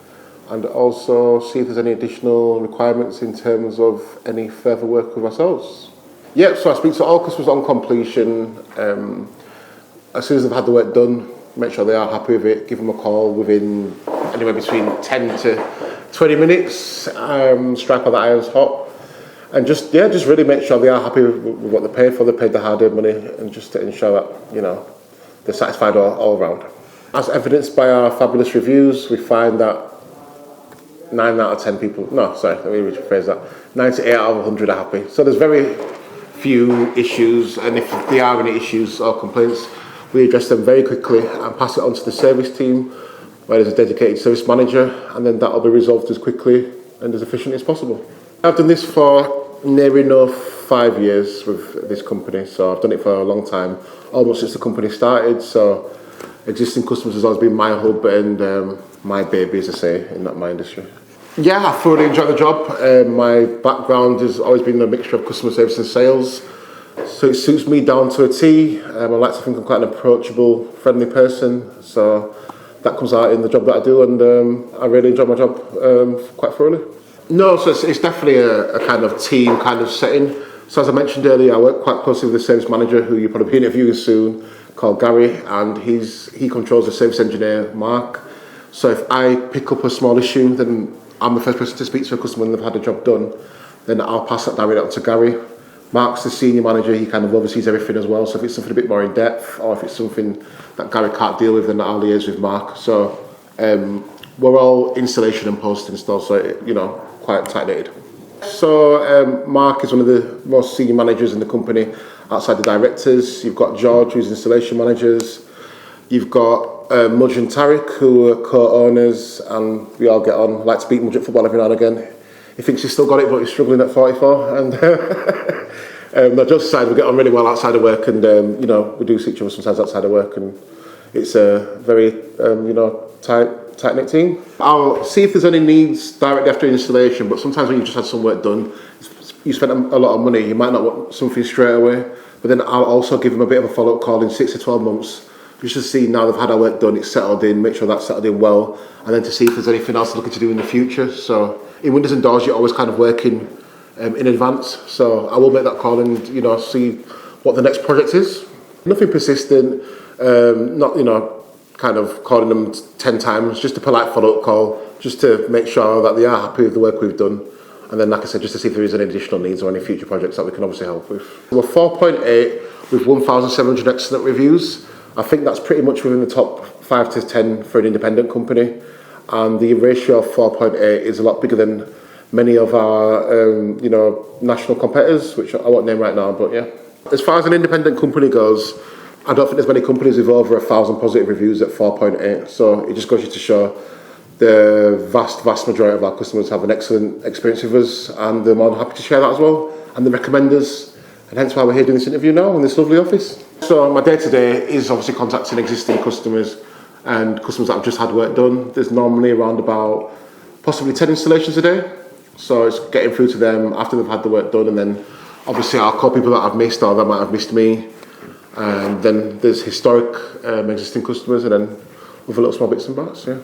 and also see if there's any additional requirements in terms of any further work with ourselves. Yeah, so I speak to all customers on completion. As soon as they've had the work done, make sure they are happy with it, give them a call within anywhere between 10 to 20 minutes, strike while the iron's hot, and just really make sure they are happy with what they paid for. They paid the hard-earned money, and just to ensure that they're satisfied all around. As evidenced by our fabulous reviews, we find that 9 out of 10 people, let me rephrase that, 98 out of 100 are happy. So there's very few issues, and if there are any issues or complaints, we address them very quickly and pass it on to the service team, where there's a dedicated service manager, and then that'll be resolved as quickly and as efficiently as possible. I've done this for near enough 5 years with this company, so I've done it for a long time, almost since the company started. So existing customers has always been my hub and my baby, as I say, in my industry. Yeah, I thoroughly enjoy the job. My background has always been a mixture of customer service and sales, so it suits me down to a T. I like to think I'm quite an approachable, friendly person, so that comes out in the job that I do, and I really enjoy my job quite thoroughly. No, so it's definitely a kind of team kind of setting. So as I mentioned earlier, I work quite closely with the service manager, who you'll probably be interviewing soon, called Gary, and he controls the service engineer, Mark. So if I pick up a small issue, then I'm the first person to speak to a customer when they've had the job done. Then I'll pass that directly on to Gary. Mark's the senior manager, he kind of oversees everything as well. So if it's something a bit more in depth, or if it's something that Gary can't deal with, then I'll liaise with Mark. So we're all installation and post install, so quite tight knitted. So Mark is one of the most senior managers in the company outside the directors. You've got George, who's installation managers. You've got Mudge and Tarek, who are co-owners, and we all get on. I like to beat Mudge at football every now and again. He thinks he's still got it, but he's struggling at 44. And no, just aside, we get on really well outside of work, and we do see each other sometimes outside of work, and it's a very tight-knit team. I'll see if there's any needs directly after installation, but sometimes when you've just had some work done, you spent a lot of money, you might not want something straight away, but then I'll also give them a bit of a follow-up call in 6 to 12 months, just to see now they've had our work done, it's settled in, make sure that's settled in well, and then to see if there's anything else they're looking to do in the future. So in windows and doors, you're always kind of working in advance, so I will make that call and see what the next project is. Nothing persistent, not, kind of calling them 10 times, just a polite follow-up call, just to make sure that they are happy with the work we've done. And then, like I said, just to see if there is any additional needs or any future projects that we can obviously help with. We're 4.8 with 1,700 excellent reviews. I think that's pretty much within the top 5 to 10 for an independent company. And the ratio of 4.8 is a lot bigger than many of our, national competitors, which I won't name right now, but yeah. As far as an independent company goes, I don't think there's many companies with over 1,000 positive reviews at 4.8. So it just goes you to show the vast majority of our customers have an excellent experience with us, and they're more than happy to share that as well. And they recommend us, and hence why we're here doing this interview now in this lovely office. So my day-to-day is obviously contacting existing customers and customers that have just had work done. There's normally around about possibly 10 installations a day. So it's getting through to them after they've had the work done, and then obviously I'll call people that I've missed or that might have missed me. And then there's historic existing customers, and then other little small bits and bats, yeah.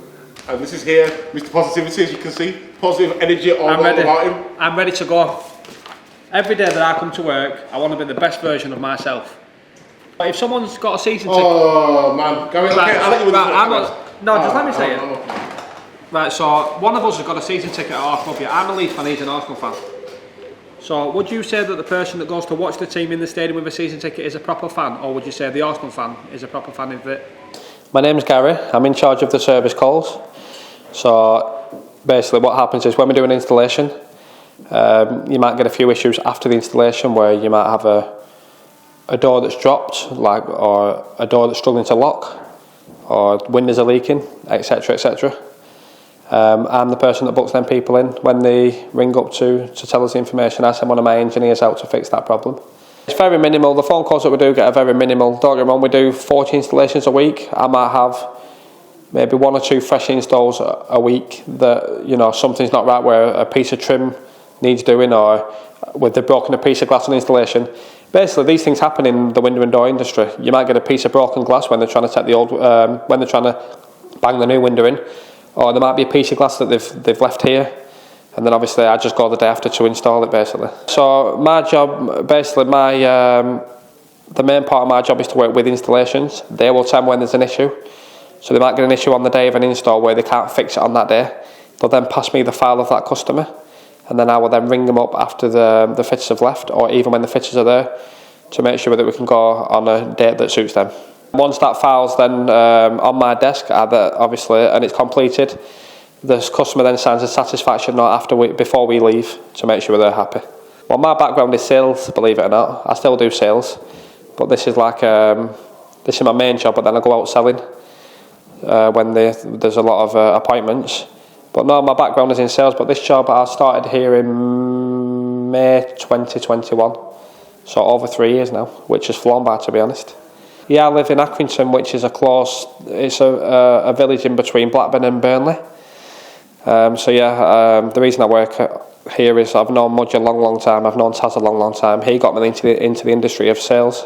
And this is here, Mr. Positivity, as you can see. Positive energy all about him. I'm ready to go. Every day that I come to work, I want to be the best version of myself. But if someone's got a season ticket... Oh, man. Gary, okay, I'll let you with just let me say it. Right, so one of us has got a season ticket at our club here. I'm a Leeds fan, he's an Arsenal fan. So would you say that the person that goes to watch the team in the stadium with a season ticket is a proper fan, or would you say the Arsenal fan is a proper fan of it? My name's Gary, I'm in charge of the service calls. So basically what happens is when we do an installation, you might get a few issues after the installation where you might have a door that's dropped, or a door that's struggling to lock, or windows are leaking, etc, etc. I'm the person that books them people in. When they ring up to tell us the information, I send one of my engineers out to fix that problem. It's very minimal. The phone calls that we do get are very minimal. Don't get me wrong, we do 40 installations a week. I might have maybe 1 or 2 fresh installs a week that, something's not right, where a piece of trim needs doing, or where they've broken a piece of glass on installation. Basically, these things happen in the window and door industry. You might get a piece of broken glass when they're trying to take the old, when they're trying to bang the new window in, or there might be a piece of glass that they've left here, and then obviously I just go the day after to install it, basically. So my job, basically the main part of my job is to work with installations. They will tell me when there's an issue. So they might get an issue on the day of an install where they can't fix it on that day. They'll then pass me the file of that customer, and then I will then ring them up after the fitters have left, or even when the fitters are there, to make sure that we can go on a date that suits them. Once that file's then on my desk, obviously, and it's completed, the customer then signs a satisfaction note before we leave to make sure they're happy. Well, my background is sales, believe it or not. I still do sales, but this is this is my main job. But then I go out selling when there's a lot of appointments. But no, my background is in sales. But this job I started here in May 2021, so over 3 years now, which has flown by, to be honest. Yeah, I live in Accrington, which is it's a village in between Blackburn and Burnley. The reason I work here is I've known Mudge a long time. I've known Taz a long time. He got me into the industry of sales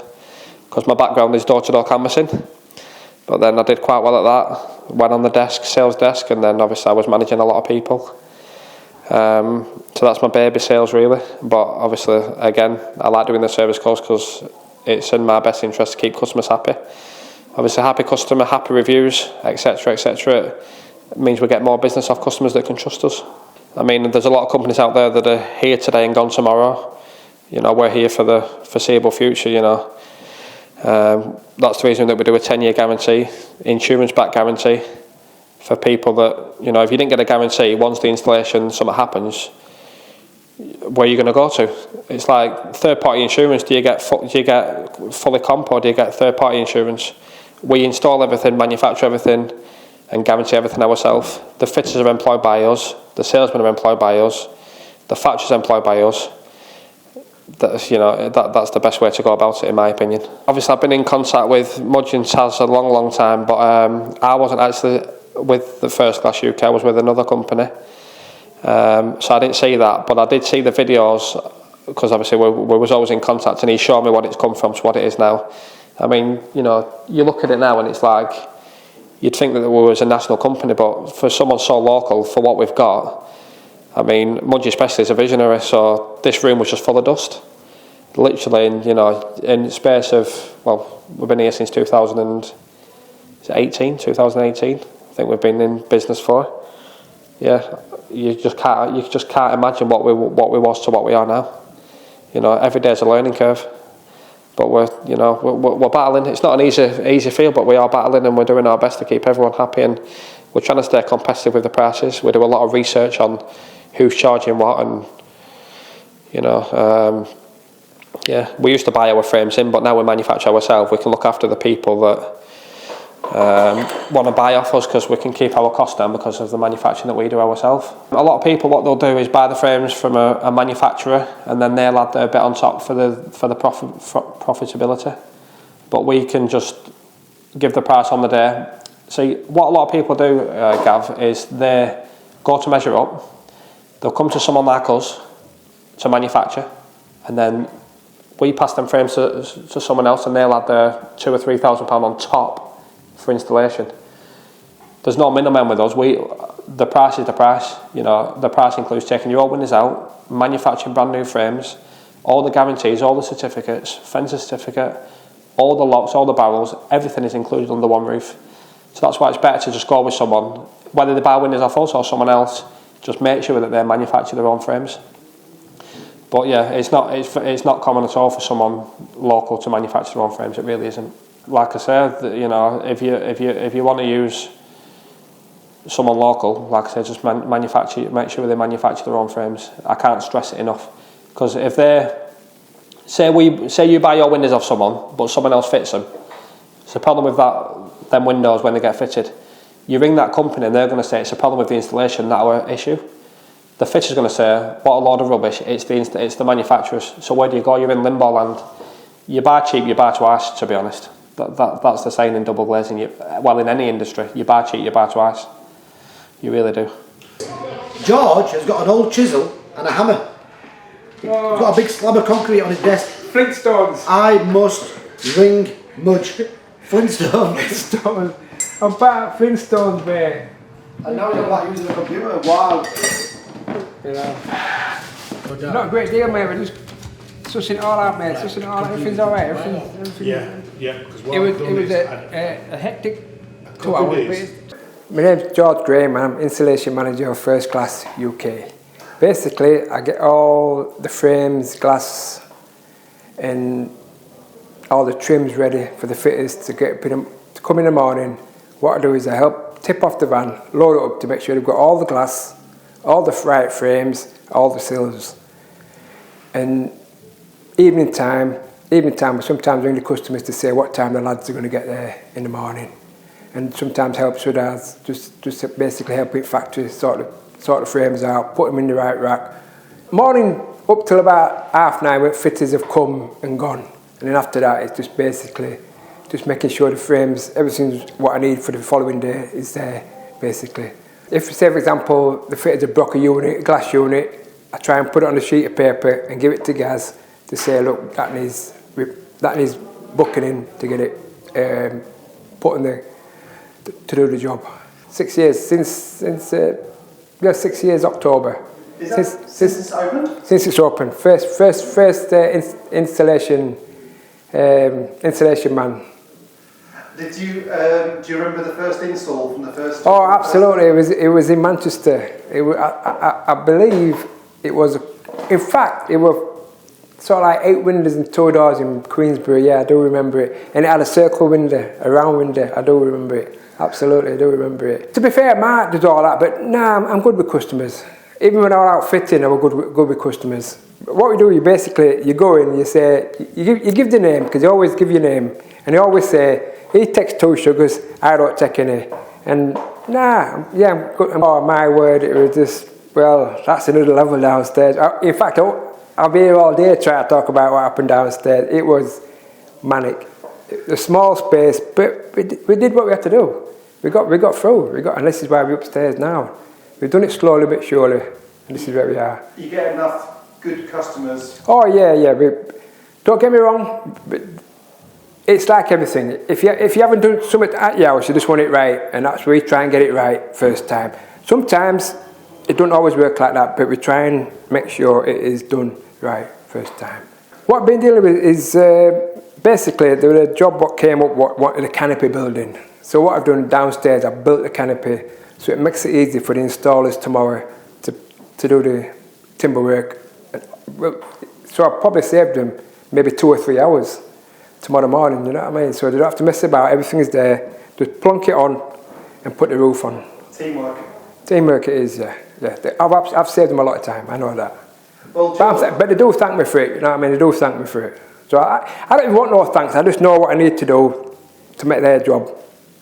because my background is door-to-door canvassing. But then I did quite well at that. Went on the desk, sales desk, and then obviously I was managing a lot of people. So that's my baby, sales, really. But obviously, again, I like doing the service calls because it's in my best interest to keep customers happy. Obviously, happy customer, happy reviews, etc, etc. It means we get more business off customers that can trust us. I mean, there's a lot of companies out there that are here today and gone tomorrow. We're here for the foreseeable future, That's the reason that we do a 10-year guarantee, insurance-backed guarantee for people that, if you didn't get a guarantee, once the installation, something happens, where are you going to go to? It's like third-party insurance. Do you get fully comp, or do you get third-party insurance? We install everything, manufacture everything, and guarantee everything ourselves. The fitters are employed by us, the salesmen are employed by us, the factory's employed by us. That's the best way to go about it, in my opinion. Obviously, I've been in contact with Mudge and Taz a long time, but I wasn't actually with the 1stglassuk UK. I was with another company, so I didn't see that, but I did see the videos because obviously we was always in contact, and he showed me what it's come from to what it is now. I mean, you look at it now and it's like you'd think that we was a national company, but for someone so local, for what we've got, I mean, Mudge especially is a visionary, so this room was just full of dust. literally in the space of, well, we've been here since 2018. I think we've been in business for. Yeah, you just can't imagine what we was to what we are now. Every day is a learning curve, but we're battling. It's not an easy field, but we are battling, and we're doing our best to keep everyone happy, and we're trying to stay competitive with the prices. We do a lot of research on who's charging what, and we used to buy our frames in, but now we manufacture ourselves. We can look after the people that want to buy off us, because we can keep our costs down because of the manufacturing that we do ourselves. A lot of people, what they'll do is buy the frames from a manufacturer, and then they'll add their bit on top for the profitability. But we can just give the price on the day. See, what a lot of people do, Gav, is they go to measure up. They'll come to someone like us to manufacture, and then we pass them frames to someone else, and they'll add their £2,000 or £3,000 on top for installation. There's no middleman with us. The price is the price. The price includes taking your old windows out, manufacturing brand new frames, all the guarantees, all the certificates, fence certificate, all the locks, all the barrels, everything is included under one roof. So that's why it's better to just go with someone, whether they buy windows off us or someone else. Just make sure that they manufacture their own frames. But yeah, it's not common at all for someone local to manufacture their own frames. It really isn't. Like I said, if you want to use someone local, like I said, just make sure they manufacture their own frames. I can't stress it enough, because if they say you buy your windows off someone, but someone else fits them, it's a problem with them windows when they get fitted. You ring that company and they're going to say it's a problem with the installation, not our issue. The fitter's going to say, what a load of rubbish, it's the manufacturers. So where do you go? You're in limbo land. You buy cheap, you buy twice, to be honest. That's the saying in double glazing. In any industry, you buy cheap, you buy twice. You really do. George has got an old chisel and a hammer. He's got a big slab of concrete on his desk. Flintstones. I must ring Mudge. Flintstones. Flintstones. I'm back at Flintstones, mate. And now you're like using a computer. Wow. Not a great deal, mate. We're just sussing it all out, mate. Sussing it all out. Everything's alright. Everything. Yeah. Because It was a hectic 2 hours. My name's George Graham, and I'm installation manager of First Glass UK. Basically, I get all the frames, glass, and all the trims ready for the fitters to come in the morning. What I do is I help tip off the van, load it up to make sure they've got all the glass, all the right frames, all the sills. And evening time, we sometimes ring the customers to say what time the lads are going to get there in the morning. And sometimes helps with ours, just basically helping factories sort the frames out, put them in the right rack. Morning up till about 9:30 when fitters have come and gone. And then after that, it's just basically just making sure the frames, everything's what I need for the following day is there, basically. If, say for example, the fitters have broke a glass unit, I try and put it on a sheet of paper and give it to Gaz to say, look, that needs booking in to get it put in there to do the job. 6 years, since 6 years October. Since it's opened? Since it's open. First installation man. Did you do you remember the first install from the first? Oh, absolutely. It was in Manchester. I believe it was. In fact, it was sort of like 8 windows and 2 doors in Queensbury. Yeah, I do remember it. And it had a circle window, a round window. I do remember it. Absolutely, I do remember it. To be fair, Mark did all that, but nah, I'm good with customers. Even when I was out fitting, I was good with customers. What we do, you go in, you say, you give the name, because you always give your name, and you always say, he takes 2 sugars, I don't take any. And nah, yeah, I'm good. Oh my word, it was just, well, that's another level downstairs. In fact, I'll be here all day trying to talk about what happened downstairs. It was manic. A small space, but we did what we had to do. We got through. And this is why we're upstairs now. We've done it slowly but surely, and this is where we are. You get enough good customers. Oh yeah. Don't get me wrong, but it's like everything. If you haven't done something at your house, you just want it right, and that's where we try and get it right first time. Sometimes it don't always work like that, but we try and make sure it is done right first time. What I've been dealing with is basically there was a job what came up what wanted a canopy building. So what I've done downstairs, I've built the canopy, so it makes it easy for the installers tomorrow to do the timber work. So I've probably saved them maybe 2 or 3 hours tomorrow morning, you know what I mean? So they don't have to mess about, everything's there. Just plonk it on and put the roof on. Teamwork. Teamwork it is, yeah. I've saved them a lot of time, I know that. Well, but they do thank me for it, you know what I mean? They do thank me for it. So I don't even want no thanks, I just know what I need to do to make their job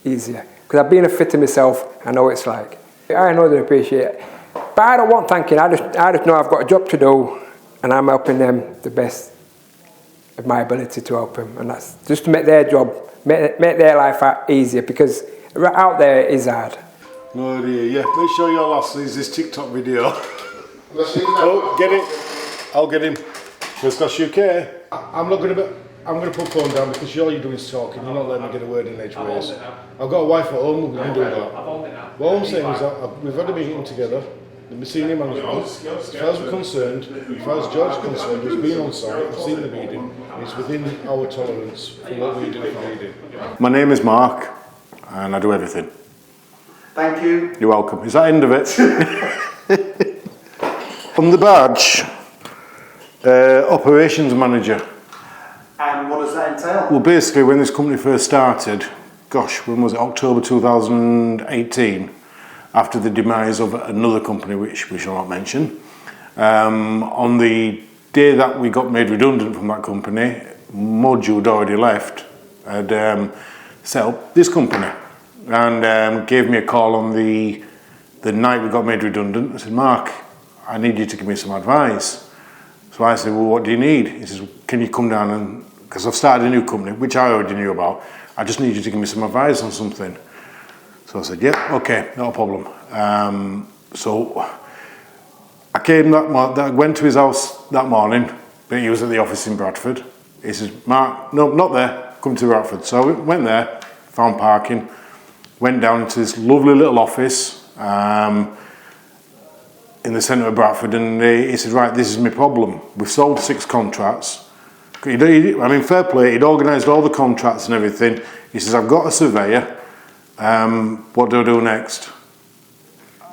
easier. Because I've been a fitter myself, I know what it's like. I know they appreciate it. But I don't want thanking, I just know I've got a job to do and I'm helping them the best of my ability to help them. And that's just to make their job, make their life easier, because right out there it is hard. No dear, yeah. Make sure your lass sees this TikTok video. Oh, get it. I'll get him. First Class UK. I'm going to put phone down because all you're doing is talking. You're not letting me get a word in edgeways. I've got a wife at home who can do that. What I'm saying is that we've had a meeting together. The senior management, as far as we're concerned, as far as George's concerned, who's been on site, I've seen the meeting, it's within our tolerance for what we do for meeting. My name is Mark, and I do everything. Thank you. You're welcome. Is that end of it? On the badge, operations manager. And what does that entail? Well, basically, when this company first started, gosh, when was it? October 2018. After the demise of another company, which we shall not mention. On the day that we got made redundant from that company, Mudge, who had already left, had set up this company and gave me a call on the night we got made redundant. I said, Mark, I need you to give me some advice. So I said, well, what do you need? He says, can you come down and, because I've started a new company, which I already knew about, I just need you to give me some advice on something. So I said, yeah, okay, not a problem. So I came went to his house that morning, but he was at the office in Bradford. He says, Mark, no, not there, come to Bradford. So I went there, found parking, went down into this lovely little office in the centre of Bradford, and he said, right, this is my problem. We've sold 6 contracts. I mean, fair play, he'd organised all the contracts and everything. He says, I've got a surveyor. What do I do next?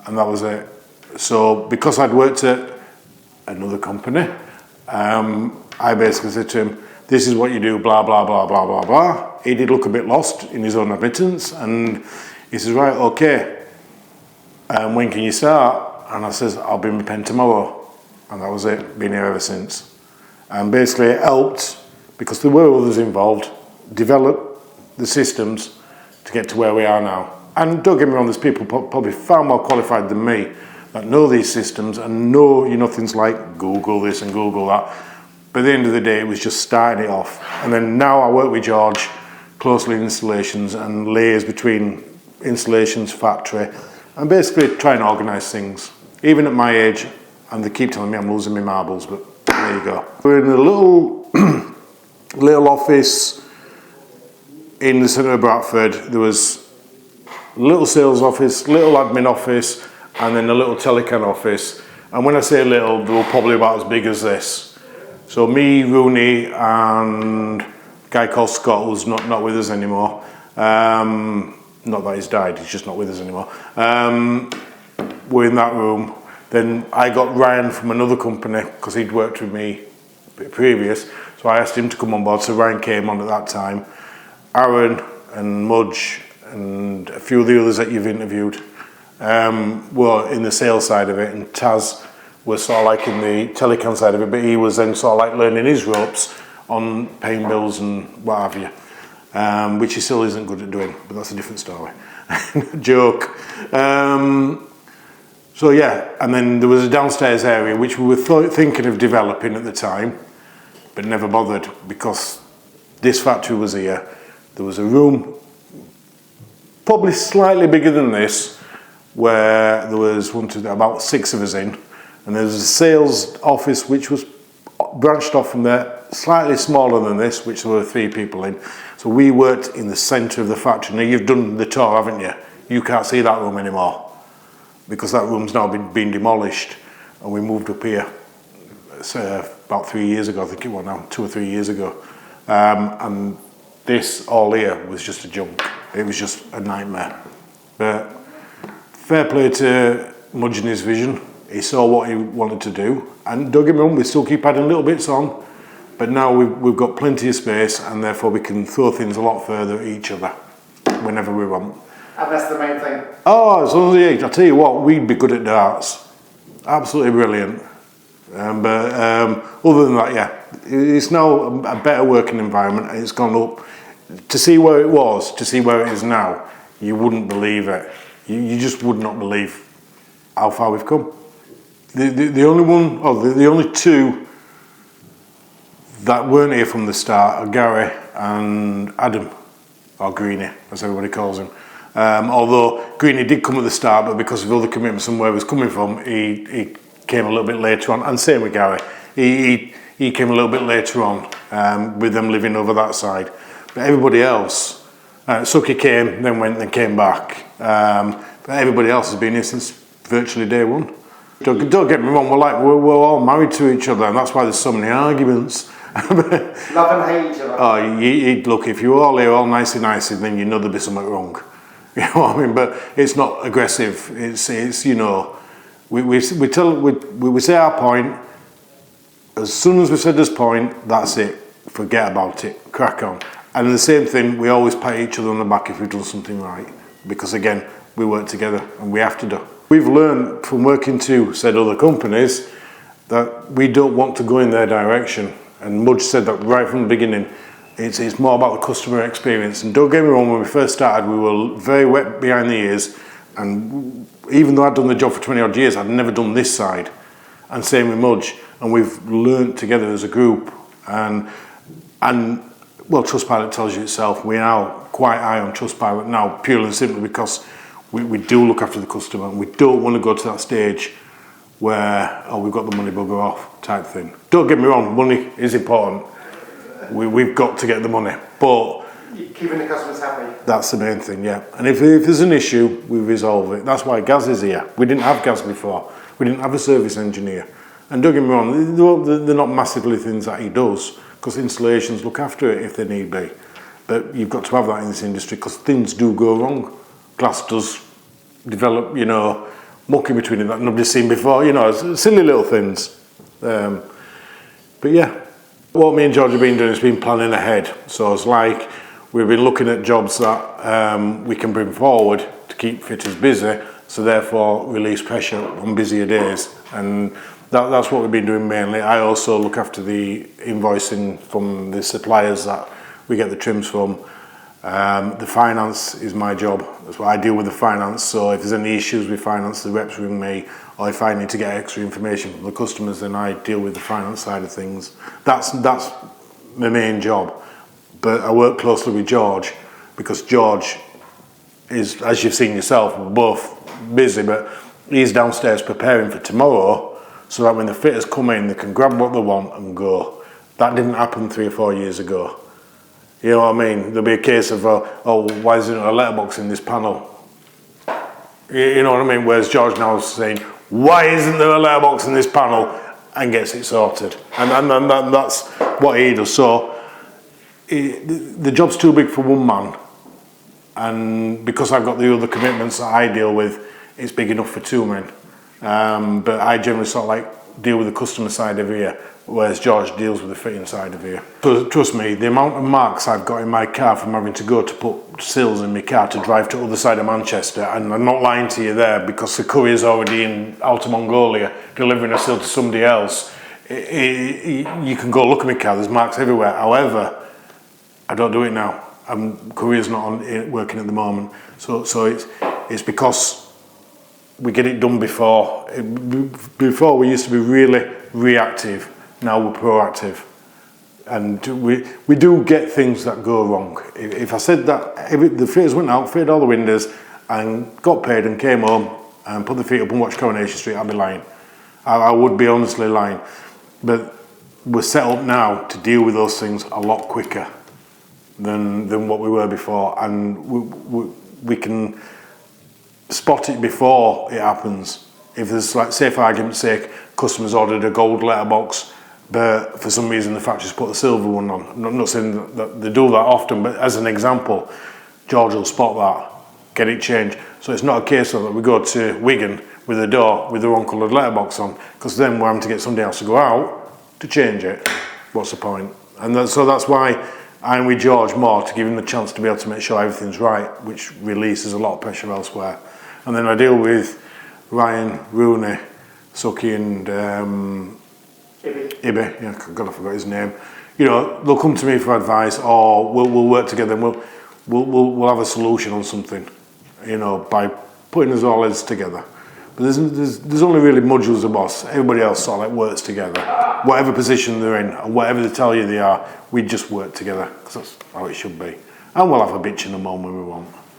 And that was it. So because I'd worked at another company, I basically said to him, this is what you do, blah, blah, blah, blah, blah, blah. He did look a bit lost in his own admittance, and he says, right, okay, when can you start? And I says, I'll be in my pen tomorrow. And that was it, been here ever since. And basically it helped, because there were others involved, develop the systems to get to where we are now. And don't get me wrong, there's people probably far more qualified than me that know these systems and know, you know, things like Google this and Google that. But at the end of the day, it was just starting it off. And then now I work with George closely in installations and layers between installations, factory, and basically try and organise things. Even at my age, and they keep telling me I'm losing my marbles, but there you go. We're in a little office in the centre of Bradford. There was a little sales office, little admin office, and then a little telecom office. And when I say little, they were probably about as big as this. So me, Rooney, and a guy called Scott, who's not with us anymore. Not that he's died, he's just not with us anymore. We're in that room. Then I got Ryan from another company, because he'd worked with me previous. So I asked him to come on board, so Ryan came on at that time. Aaron and Mudge and a few of the others that you've interviewed were in the sales side of it, and Taz was sort of like in the telecom side of it, but he was then sort of like learning his ropes on paying bills and what have you, which he still isn't good at doing, but that's a different story. Joke. So yeah, and then there was a downstairs area which we were thinking of developing at the time, but never bothered because this factory was here. There was a room probably slightly bigger than this, where there was about 6 of us in, and there was a sales office which was branched off from there, slightly smaller than this, which there were 3 people in. So we worked in the centre of the factory. Now you've done the tour, haven't you? You can't see that room anymore because that room's now been demolished, and we moved up here about 3 years ago, I think it was now, 2 or 3 years ago. And this all here was just a junk. It was just a nightmare. But fair play to Mudge and his vision. He saw what he wanted to do. And don't get me wrong, we still keep adding little bits on. But now we've got plenty of space, and therefore we can throw things a lot further at each other whenever we want. And that's the main thing. Oh, as long as the age, I'll tell you what, we'd be good at darts. Absolutely brilliant. But other than that, yeah, it's now a better working environment. It's gone up. To see where it was, to see where it is now, you wouldn't believe it. You just would not believe how far we've come. The only two that weren't here from the start are Gary and Adam, or Greenie, as everybody calls him. Although Greenie did come at the start, but because of other commitments and where he was coming from, he came a little bit later on. And same with Gary. He came a little bit later on, with them living over that side. But everybody else, Suki came, then went, then came back. But everybody else has been here since virtually day one. Don't get me wrong, we're all married to each other, and that's why there's so many arguments. Love and hate each other. Oh, look, if you're all here all nicey, then you know there'll be something wrong. You know what I mean? But it's not aggressive. It's you know, we say our point. As soon as we said this point, that's it. Forget about it. Crack on. And the same thing, we always pat each other on the back if we've done something right, because again, we work together and we have to do. We've learned from working to said other companies that we don't want to go in their direction. And Mudge said that right from the beginning. It's more about the customer experience. And don't get me wrong, when we first started, we were very wet behind the ears. And even though I'd done the job for 20 odd years, I'd never done this side. And same with Mudge. And we've learnt together as a group. And well, Trustpilot tells you itself. We're now quite high on Trustpilot now, purely and simply because we do look after the customer. And we don't want to go to that stage where, oh, we've got the money, bugger off type thing. Don't get me wrong, money is important. We've got to get the money, but keeping the customers happy. That's the main thing, yeah. And if there's an issue, we resolve it. That's why Gaz is here. We didn't have Gaz before. We didn't have a service engineer. And don't get me wrong, they're not massively things that he does, because installations look after it if they need be. But you've got to have that in this industry, because things do go wrong. Glass does develop, you know, muck in between it that nobody's seen before, you know, silly little things. But yeah, what me and George have been doing is been planning ahead. So it's like we've been looking at jobs that we can bring forward to keep fitters busy, so therefore release pressure on busier days. And that's what we've been doing mainly. I also look after the invoicing from the suppliers that we get the trims from. The finance is my job. That's what I deal with, the finance. So if there's any issues with finance, the reps ring me, or if I need to get extra information from the customers, then I deal with the finance side of things. That's my main job. But I work closely with George, because George is, as you've seen yourself, we're both busy, but he's downstairs preparing for tomorrow, so that when the fitters come in, they can grab what they want and go. That didn't happen 3 or 4 years ago. You know what I mean? There'll be a case of, oh, why isn't there a letterbox in this panel? You know what I mean? Whereas George now is saying, why isn't there a letterbox in this panel? And gets it sorted. And that's what he does. So the job's too big for one man. And because I've got the other commitments that I deal with, it's big enough for 2 men. But I generally sort of like deal with the customer side of here, whereas George deals with the fitting side of here. Trust me, the amount of marks I've got in my car from having to go to put sills in my car to drive to the other side of Manchester, and I'm not lying to you there, because the courier's already in Outer Mongolia delivering a sill to somebody else. You can go look at my car, there's marks everywhere. However, I don't do it now. Courier's not working at the moment. So it's because we get it done before. Before we used to be really reactive. Now we're proactive, and we do get things that go wrong. If I said that the fitters went out, fitted all the windows, and got paid and came home and put the feet up and watched Coronation Street, I'd be lying. I would be honestly lying. But we're set up now to deal with those things a lot quicker than what we were before, and we can spot it before it happens. If there's, like, say for argument's sake, customers ordered a gold letterbox, but for some reason the factory's put a silver one on. I'm not saying that they do that often, but as an example, George will spot that, get it changed. So it's not a case of that we go to Wigan with a door with the wrong coloured letterbox on, because then we're having to get somebody else to go out to change it. What's the point? And so that's why I'm with George more, to give him the chance to be able to make sure everything's right, which releases a lot of pressure elsewhere. And then I deal with Ryan, Rooney, Suki and Ibby. Yeah, God, I forgot his name. You know, they'll come to me for advice, or we'll work together and we'll have a solution on something, you know, by putting us all heads together. But there's only really Mudge who's the boss. Everybody else sort of like works together. Whatever position they're in, or whatever they tell you they are, we just work together, because that's how it should be. And we'll have a bitch in the moan when we want.